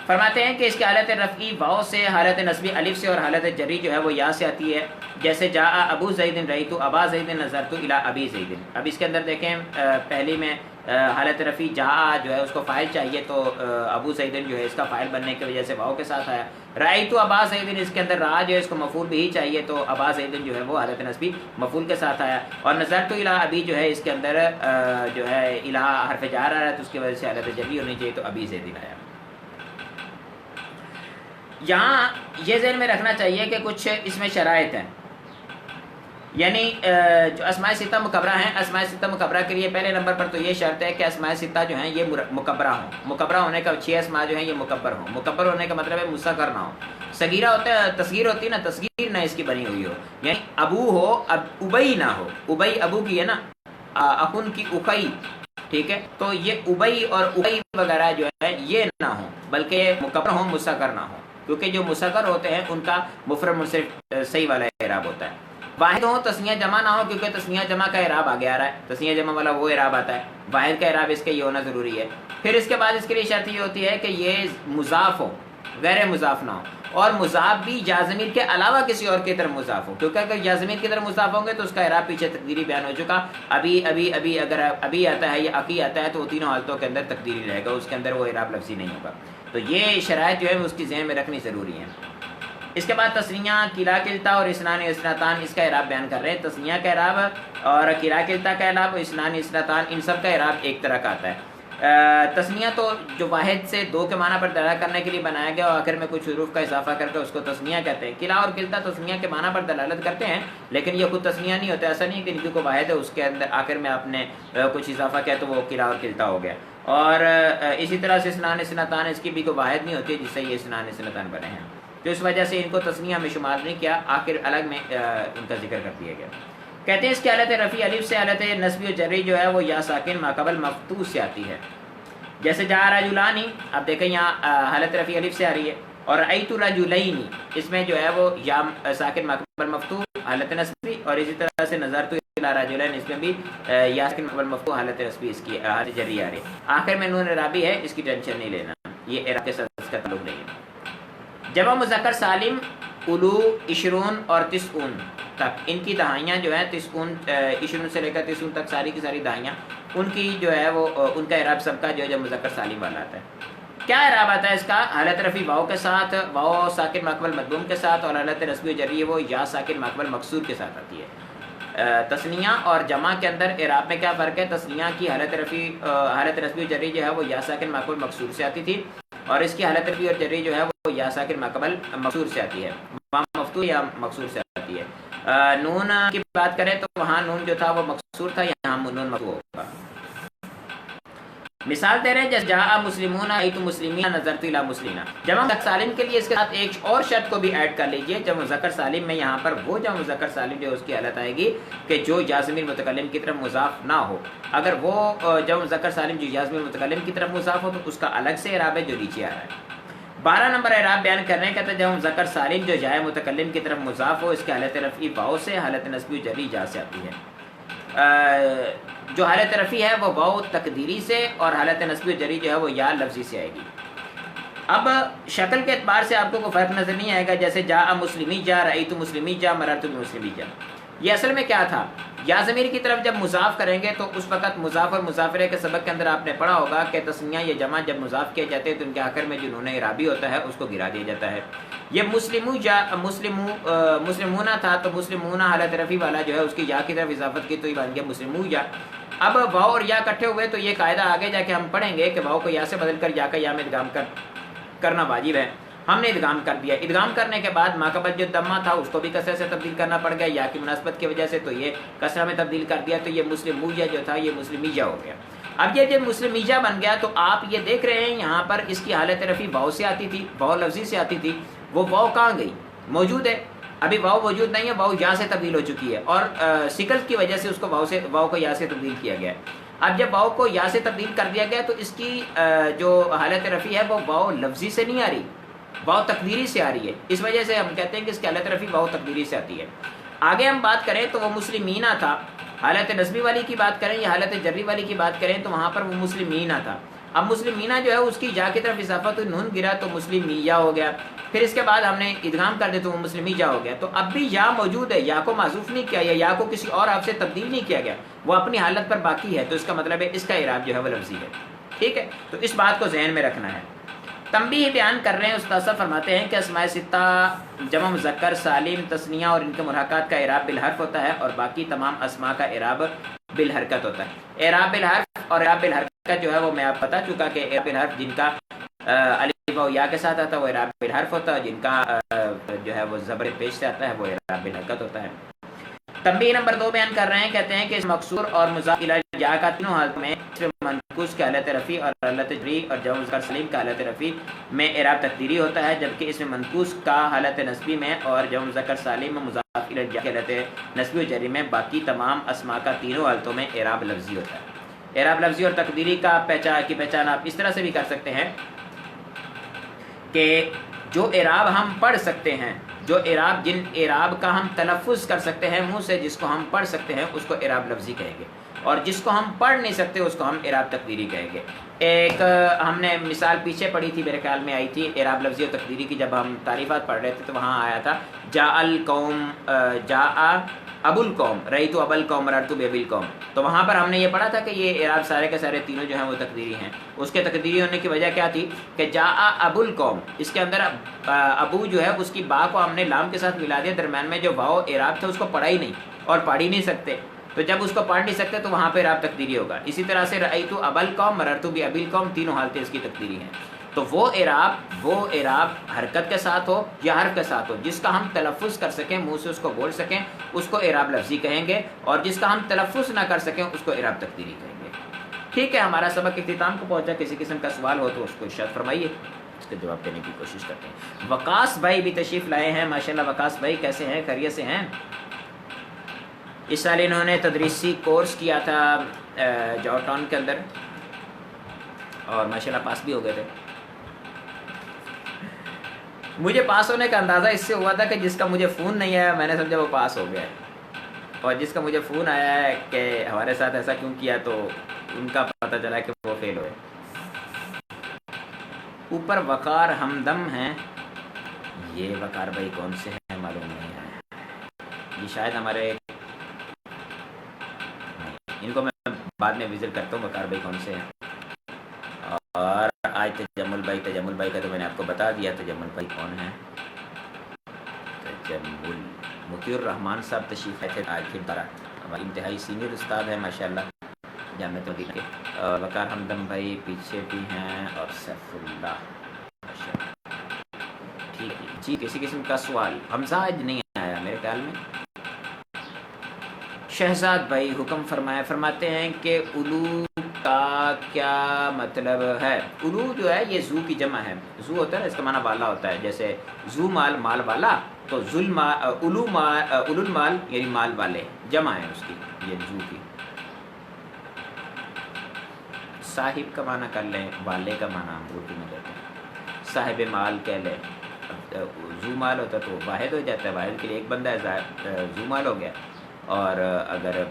فرماتے ہیں کہ اس کی حالت رفعی واو سے، حالت نصبی الف سے، اور حالت جری جو ہے وہ یا سے آتی ہے. جیسے جاء ابو زید رأیت ابا زید نظرت الی ابی زید. اب اس کے اندر دیکھیں پہلی میں حالت رفعی جاء جو ہے اس کو فاعل چاہیے، تو ابو زید جو ہے اس کا فاعل بننے کی وجہ سے واو کے ساتھ آیا. رأیت ابا زید اس کے اندر را جو ہے اس کو مفعول بھی چاہیے، تو ابا زید جو ہے وہ حالت نصبی مفعول کے ساتھ آیا. اور نظرت الی ابی جو ہے اس کے اندر جو ہے الی حرف جار آ رہا ہے تو اس کی وجہ سے حالت جری ہونی چاہیے، تو ابی زید آیا. یہاں یہ ذہن میں رکھنا چاہیے کہ کچھ اس میں شرائط ہیں، یعنی جو اسماء ستہ مکبرہ ہیں، اسماء ستہ مکبرہ کے لیے پہلے نمبر پر تو یہ شرط ہے کہ اسماء ستہ جو ہیں یہ مکبرہ ہوں. مکبرہ ہونے کا 6 اسماء جو ہیں یہ مکبر ہوں. مکبر ہونے کا مطلب ہے مصغر نہ ہو. صغیرہ ہوتا ہے، تصغیر ہوتی ہے نا، تصغیر نہ اس کی بنی ہوئی ہو، یعنی ابو ہو ابئی نہ ہو. ابئی ابو کی ہے نا، اخن کی اخئی، ٹھیک ہے، تو یہ ابئی اور ابئی وغیرہ جو ہے یہ نہ ہو، بلکہ مکبر ہوں، مصغر نہ ہو، کیونکہ جو مصغر ہوتے ہیں ان کا مفرد منصرف صحیح والا اعراب ہوتا ہے. واحد ہو، تسنیہ جمع نہ ہو، کیونکہ تسنیہ جمع کا اعراب آگے آ رہا ہے، تسنیہ جمع والا وہ اعراب آتا ہے. واحد کا اعراب اس کے یہ ہونا ضروری ہے. پھر اس کے بعد اس کے لیے شرط یہ ہوتی ہے کہ یہ مضاف ہو، غیر مضاف نہ ہو، اور مضاف بھی یا ضمیر کے علاوہ کسی اور کی طرف مضاف ہو، کیونکہ اگر یا ضمیر کی طرف مضاف ہوں گے تو اس کا اعراب پیچھے تقدیری بیان ہو چکا. ابھی اگر ابھی آتا ہے یا عقی آتا ہے تو وہ تینوں حالتوں کے اندر تقدیری رہے گا، اس کے اندر وہ اعراب لفظی نہیں ہوگا. تو یہ شرائط جو ہے اس کی ذہن میں رکھنی ضروری ہے. اس کے بعد تسنیہ، کلا کلتا اور اسنان اسنتان، اس کا اعراب بیان کر رہے ہیں. تسنیہ کا اعراب اور کلا کلتا کا اعراب، اسنان اسنتان، ان سب کا اعراب ایک طرح کا آتا ہے. تسنیہ تو جو واحد سے دو کے معنی پر دلالت کرنے کے لیے بنایا گیا اور آخر میں کچھ حروف کا اضافہ کر کے اس کو تسنیہ کہتے ہیں. کلا اور کلتا تسنیہ کے معنی پر دلالت کرتے ہیں، لیکن یہ خود تسنیہ نہیں ہوتا. ایسا نہیں کہ ان کو واحد ہے اس کے اندر آخر میں آپ نے کچھ اضافہ کیا تو وہ کلا اور کلتا ہو گیا. اور اسی طرح سے اسنان اسنتان، اس کی بھی کوئی واحد نہیں ہوتی جس سے یہ اسنان اسنتان بنے ہیں، تو اس وجہ سے ان کو تسنیہ میں شمار نہیں کیا، آخر الگ میں ان کا ذکر کر دیا گیا. کہتے ہیں اس کی حالت رفیع الف سے، حالت نصبی و جری جو ہے وہ یا ساکن ما قبل مفتوح سے آتی ہے. جیسے جاء رجلان، اب دیکھیں یہاں حالت رفیع الف سے آ رہی ہے، اور رأیت رجلین اس میں جو ہے وہ یا ساکن ما قبل مفتوح حالت نصبی، اور اسی طرح سے نظرت الی رجلین اس میں بھی یا ساکن ما قبل مفتوح حالت نصبی، اس کی حالت جری آ رہی ہے. آخر میں نون اعرابی ہے، اس کی ٹینشن نہیں لینا، یہ اعراب کے ساتھ اس کا تعلق نہیں ہے. جمع مذکر سالم الو، عشرون اور تسعون تک، ان کی دہائیاں جو ہیں تسعون، عشرون سے لے کر تسعون تک ساری کی ساری دہائیاں، ان کی جو ہے وہ ان کا اعراب سب کا جو ہے جب مذکر سالم والا آتا ہے. کیا اعراب آتا ہے اس کا؟ حالت رفیع واو کے ساتھ، واو ساکن ما قبل مضموم کے ساتھ، اور حالت نصبی و جری وہ یا ساکن ما قبل مکسور کے ساتھ آتی ہے. تسنیہ اور جمع کے اندر اعراب میں کیا فرق ہے؟ تسنیہ کی حالت رفیع حالت نصبی و جری جو ہے وہ یا ساکن ما قبل مکسور سے آتی تھی، اور اس کی حالت رفیع اور جری جو ہے وہ یا ساکن ما قبل مکسور سے آتی ہے، مفتوح یا مکسور سے آتی ہے. نون کی بات کریں تو وہاں نون جو تھا وہ مکسور تھا، یہاں نون مفتوح ہوگا. مثال دے رہے ہیں جیسے جاء مسلمون ایت مسلمین نظرت الی مسلمین. جمع مذکر سالم کے لیے اس کے ساتھ ایک اور شرط کو بھی ایڈ کر لیجئے. جمع مذکر سالم میں یہاں پر وہ جمع مذکر سالم جو اس کی حالت آئے گی کہ جو یا ضمیر متکلم کی طرف مضاف نہ ہو. اگر وہ جمع مذکر سالم جو یا ضمیر متکلم کی طرف مضاف ہو تو اس کا الگ سے اعراب ہے جو نیچے آ رہا ہے. 12 نمبر اعراب بیان کرنے کا تھا جمع مذکر سالم جو جائے متکلم کی طرف مضاف ہو، اس کی حالت رفعی واو سے، حالت نصبی و جری جا سے آتی ہے. جو حالت رفعی ہے وہ واو تقدیری سے، اور حالت نصبی و جری جو ہے وہ یا لفظی سے آئے گی. اب شکل کے اعتبار سے آپ کو کوئی فرق نظر نہیں آئے گا. جیسے جاء مسلمی جا، رأیت مسلمی جا، مررت بمسلمی جا. یہ اصل میں کیا تھا؟ یا ضمیر کی طرف جب مضاف کریں گے تو اس وقت مضاف اور مضافرے کے سبق کے اندر آپ نے پڑھا ہوگا کہ تسنیہ یا جمع جب مضاف کیے جاتے ہیں تو ان کے آخر میں جو نون اعرابی ہوتا ہے اس کو گرا دیا جاتا ہے. یہ مسلمونہ تھا تو مسلمونہ حالت رفع والا جو ہے اس کی یا کی طرف اضافت کی تو یہ بن گیا مسلمو یا. اب واؤ اور یا اکٹھے ہوئے تو یہ قاعدہ آگے جا کے ہم پڑھیں گے کہ واؤ کو یا سے بدل کر یا کا یا میں ادغام کرنا واجب ہے. ہم نے ادغام کر دیا. ادغام کرنے کے بعد ماقبل جو دمہ تھا اس کو بھی کسرہ سے تبدیل کرنا پڑ گیا یا کی مناسبت کی وجہ سے, تو یہ کسرہ میں تبدیل کر دیا تو یہ مسلموجہ جو تھا یہ مسلمیجہ ہو گیا. اب یہ جب مسلمیجہ بن گیا تو آپ یہ دیکھ رہے ہیں یہاں پر اس کی حالت رفع واؤ سے آتی تھی, واؤ لفظی سے آتی تھی. وہ واؤ کہاں گئی؟ موجود ہے, ابھی واؤ موجود نہیں ہے, واؤ یا سے تبدیل ہو چکی ہے اور سکل کی وجہ سے اس کو واؤ کو یا سے تبدیل کیا گیا ہے. اب جب واؤ کو یا سے تبدیل کر دیا گیا تو اس کی جو حالت رفع ہے وہ واؤ لفظی سے نہیں آ رہی, واؤ تقدیری سے آ رہی ہے. اس وجہ سے ہم کہتے ہیں کہ اس کی حالت رفع واؤ تقدیری سے آتی ہے. آگے ہم بات کریں تو وہ مسلمینہ تھا, حالت نصبی والی کی بات کریں یا حالت جری والی کی بات کریں تو وہاں پر وہ مسلمینہ تھا. اب مسلمینہ جو ہے اس کی جا کی طرف اضافہ تو نون گرا تو مسلمیہ ہو گیا. پھر اس کے بعد ہم نے ادغام کر دیا تو وہ مسلمیجہ ہو گیا. تو اب بھی یا موجود ہے, یا کو معذوف نہیں کیا یا کو کسی اور آپ سے تبدیل نہیں کیا گیا, وہ اپنی حالت پر باقی ہے. تو اس کا مطلب ہے اس کا اعراب جو ہے وہ لفظی ہے. ٹھیک ہے, تو اس بات کو ذہن میں رکھنا ہے. تنبیہ بیان کر رہے ہیں استاد صاحب فرماتے ہیں کہ اسماء ستہ جمع مذکر سالم تثنیہ اور ان کے مرکبات کا اعراب بالحرف ہوتا ہے اور باقی تمام اسماء کا اعراب بالحرکت ہوتا ہے. اعراب بالحرف اور اعراب بالحرکت جو ہے وہ میں آپ بتا چکا کہ اعراب بالحرف جن کا الف و یا کے ساتھ آتا ہے وہ اعراب بالحرف ہوتا ہے, جن کا جو ہے وہ زبر پیش سے آتا ہے وہ اعراب بالحرکت ہوتا ہے. تنبیہ نمبر 2 بیان کر رہے ہیں, کہتے ہیں کہ اس مکسور اور مضاف الی یا کا تینوں حالت میں منقوص کی حالت رفع اور حالت جری اور جمع مذکر سالم کا حالت رفع میں اعراب تقدیری ہوتا ہے, جبکہ اس میں منقوص کا حالت نصبی میں اور جمع مذکر سالم میں مضاف الی یا کی حالت نصبی و جری میں باقی تمام اسماء کا تینوں حالتوں میں اعراب لفظی ہوتا ہے. اعراب لفظی اور تقدیری کا پہچان آپ اس طرح سے بھی کر سکتے ہیں کہ جو اعراب ہم پڑھ سکتے ہیں, جو اعراب جن اعراب کا ہم تلفظ کر سکتے ہیں منہ سے, جس کو ہم پڑھ سکتے ہیں اس کو اعراب لفظی کہیں گے, اور جس کو ہم پڑھ نہیں سکتے اس کو ہم اعراب تقدیری کہیں گے. ایک ہم نے مثال پیچھے پڑھی تھی, میرے خیال میں آئی تھی اعراب لفظی اور تقدیری کی, جب ہم تعریفات پڑھ رہے تھے تو وہاں آیا تھا جاء القوم جاء ابو القوم رأیت ابا القوم مررت بابی القوم. تو وہاں پر ہم نے یہ پڑھا تھا کہ یہ اعراب سارے کے سارے تینوں جو ہیں وہ تقدیری ہیں. اس کے تقدیری ہونے کی وجہ کیا تھی کہ جاء ابو القوم, اس کے اندر ابو جو ہے اس کی با کو ہم نے لام کے ساتھ ملا دیا, درمیان میں جو واو اعراب تھا اس کو پڑھا ہی نہیں اور پڑھ ہی نہیں سکتے, تو جب اس کو پڑھ نہیں سکتے تو وہاں پہ اعراب تقدیری ہوگا. اسی طرح سے رأیت ابا القوم مررت بابی القوم, تینوں حالتیں اس کی تقدیری ہیں. تو وہ اعراب حرکت کے ساتھ ہو یا حرف کے ساتھ ہو, جس کا ہم تلفظ کر سکیں منہ سے اس کو بول سکیں اس کو اعراب لفظی کہیں گے, اور جس کا ہم تلفظ نہ کر سکیں اس کو اعراب تقدیری کہیں گے. ٹھیک ہے, ہمارا سبق اختتام کو پہنچا. کسی قسم کا سوال ہو تو اس کو ارشاد فرمائیے, اس کے جواب دینے کی کوشش کرتے ہیں. وقاص بھائی بھی تشریف لائے ہیں, ماشاءاللہ. وقاص بھائی کیسے ہیں, خیریت سے ہیں؟ اس سال انہوں نے تدریسی کورس کیا تھا جاؤ ٹاؤن کے اندر اور ماشاءاللہ پاس بھی ہو گئے تھے. مجھے پاس ہونے کا اندازہ اس سے ہوا تھا کہ جس کا مجھے فون نہیں آیا میں نے سمجھا وہ پاس ہو گیا ہے, اور جس کا مجھے فون آیا ہے کہ ہمارے ساتھ ایسا کیوں کیا تو ان کا پتہ چلا کہ وہ فیل ہوئے. اوپر وقار ہمدم ہیں, یہ وقار بھائی کون سے ہیں معلوم نہیں ہے, یہ شاید ہمارے, ان کو میں بعد میں وزٹ کرتا ہوں وقار بھائی کون سے ہیں. اور آج تجمل بھائی کا تو میں نے آپ کو بتا دیا. تجمل بھائی کون ہیں؟ تجمل مطیع الرحمان صاحب تشریف آئے تھے آج پھر طرح, ہمارے انتہائی سینئر استاد ہیں ماشاءاللہ جامعہ مدینہ کے. وقار ہمدم بھائی پیچھے بھی ہیں, اور سیف اللہ ماشاءاللہ. ٹھیک ہے جی, کسی قسم کا سوال حمزہ آج نہیں آیا میرے خیال میں. شہزاد بھائی حکم فرمائے, فرماتے ہیں کہ الو کا کیا مطلب ہے؟ الو جو ہے یہ زو کی جمع ہے. زو ہوتا ہے نا, اس کا معنی والا ہوتا ہے. جیسے زو مال, مال والا, تو الو المال یعنی مال والے, جمع ہے اس کی یہ زو کی. صاحب کا معنی کر لیں, والے کا معنی ہم اردو میں لیتے ہیں. صاحب مال کہہ لیں, زو مال ہوتا تو واحد ہو جاتا ہے, واحد کے لیے ایک بندہ ہے, زو مال ہو گیا. اور اگر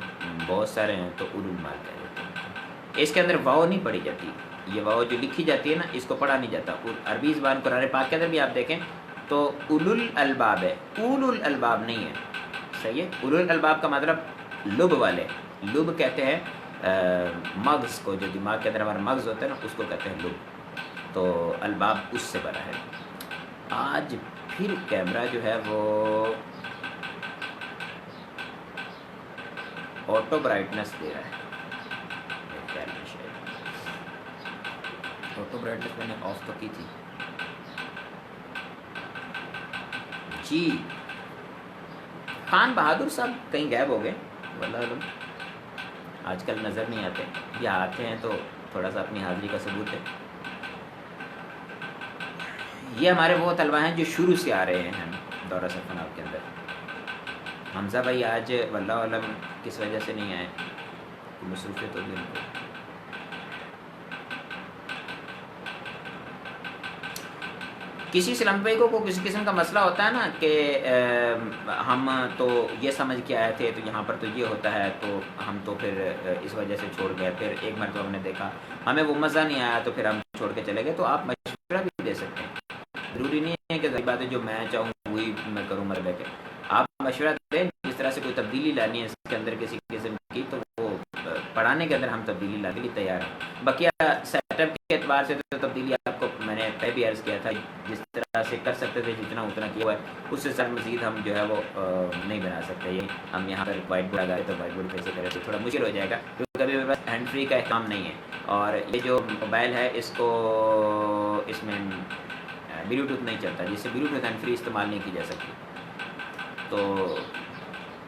بہت سارے ہیں تو اولو المال کہہ دیتے ہیں. اس کے اندر واو نہیں پڑھی جاتی, یہ واو جو لکھی جاتی ہے نا اس کو پڑھا نہیں جاتا. عربی زبان قرآن پاک کے اندر بھی آپ دیکھیں تو اولو الالباب ہے, اولو الالباب نہیں ہے. صحیح ہے, اولو الالباب کا مطلب لب والے، لب کہتے ہیں مغز کو، جو دماغ کے اندر ہمارا مغز ہوتا ہے نا اس کو کہتے ہیں لب، تو الباب اس سے بنا ہے۔ آج پھر کیمرہ جو ہے وہ آٹو برائٹنس دے رہا ہے، آٹو برائٹنس میں نے آف تو کی تھی جی۔ خان بہادر صاحب کہیں غائب ہو گئے واللہ علم، آج کل نظر نہیں آتے، یا آتے ہیں تو تھوڑا سا اپنی حاضری کا ثبوت ہے۔ یہ ہمارے وہ طلبہ ہیں جو شروع سے آ رہے ہیں دورہ سرفناب کے اندر۔ حمزہ بھائی آج واللہ علم کس وجہ سے نہیں آئے، مصروفیت ہوگی ان کو۔ کسی اسلام بھائی کو کسی قسم کا مسئلہ ہوتا ہے نا کہ ہم تو یہ سمجھ کے آئے تھے تو یہاں پر تو یہ ہوتا ہے تو ہم تو پھر اس وجہ سے چھوڑ گئے، پھر ایک مرتبہ ہم نے دیکھا ہمیں وہ مزہ نہیں آیا تو پھر ہم چھوڑ کے چلے گئے، تو آپ مشورہ بھی دے سکتے ہیں، ضروری نہیں ہے کہ ظاہر بات ہے جو میں چاہوں وہی میں کروں مطلب کہ آپ مشورہ دیں، جس طرح سے کوئی تبدیلی لانی ہے اس کے اندر کسی قسم کی تو وہ پڑھانے کے اندر ہم تبدیلی لانے کے لیے تیار ہیں۔ بقیہ سیٹ اپ کے اعتبار سے تو تبدیلی آپ کو میں نے پہلے بھی عرض کیا تھا، جس طرح سے کر سکتے تھے جتنا اتنا کیا ہوا ہے، اس سے سر مزید ہم جو ہے وہ نہیں بنا سکتے۔ یہ ہم یہاں پر وائٹ بورڈ لگائے تو وائٹ بورڈ کیسے کرے تو تھوڑا مشکل ہو جائے گا، کیونکہ ابھی میرے پاس ہینڈ فری کا اہتمام نہیں ہے، اور یہ جو موبائل ہے اس کو اس میں بلوٹوتھ نہیں چلتا، جس سے بلوٹوتھ ہینڈ فری استعمال نہیں کی جا سکتی، تو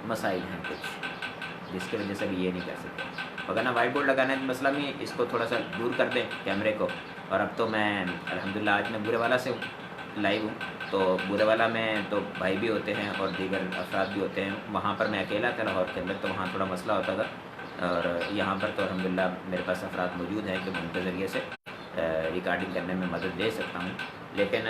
مسائل ہیں کچھ جس کی وجہ سے بھی یہ نہیں کر سکتے۔ اگر نا وائٹ بورڈ لگانے کا مسئلہ بھی اس کو تھوڑا سا دور کر دیں کیمرے کو، اور اب تو میں الحمدللہ آج میں بورے والا سے لائیو ہوں، تو بورے والا میں تو بھائی بھی ہوتے ہیں اور دیگر افراد بھی ہوتے ہیں، وہاں پر میں اکیلا تھا لاہور کے اندر تو وہاں تھوڑا مسئلہ ہوتا تھا، اور یہاں پر تو الحمدللہ میرے پاس افراد موجود ہیں کہ میں ان کے ذریعے سے ریکارڈنگ کرنے میں مدد دے سکتا ہوں، لیکن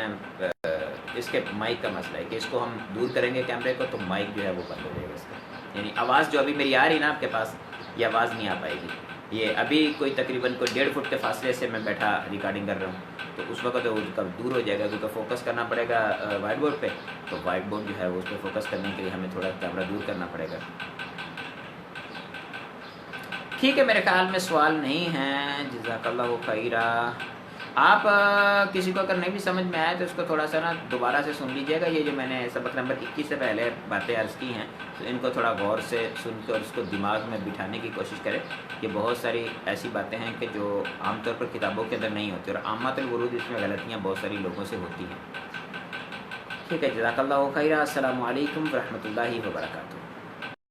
اس کے مائک کا مسئلہ ہے کہ اس کو ہم دور کریں گے کیمرے کو تو مائک جو ہے وہ بند ہو جائے گا اس کا، یعنی آواز جو ابھی میری آ رہی نا آپ کے پاس یہ آواز نہیں آ پائے گی۔ یہ ابھی کوئی تقریباً کوئی 1.5 فٹ کے فاصلے سے میں بیٹھا ریکارڈنگ کر رہا ہوں، تو اس وقت وہ دور ہو جائے گا کیونکہ فوکس کرنا پڑے گا وائٹ بورڈ پہ، تو وائٹ بورڈ جو ہے وہ اس پہ فوکس کرنے کے لیے ہمیں تھوڑا کیمرہ دور کرنا پڑے گا۔ ٹھیک ہے، میرے خیال میں سوال نہیں ہے، جزاک اللہ خیرہ۔ آپ کسی کو اگر نہیں بھی سمجھ میں آئے تو اس کو تھوڑا سا نا دوبارہ سے سن لیجئے گا، یہ جو میں نے سبق نمبر 21 سے پہلے باتیں عرض کی ہیں تو ان کو تھوڑا غور سے سن کے اور اس کو دماغ میں بٹھانے کی کوشش کریں کہ بہت ساری ایسی باتیں ہیں کہ جو عام طور پر کتابوں کے اندر نہیں ہوتی، اور عامۃ الورود اس میں غلطیاں بہت ساری لوگوں سے ہوتی ہیں۔ ٹھیک ہے، جزاک اللہ خیرہ۔ السلام علیکم ورحمۃ اللہ وبرکاتہ۔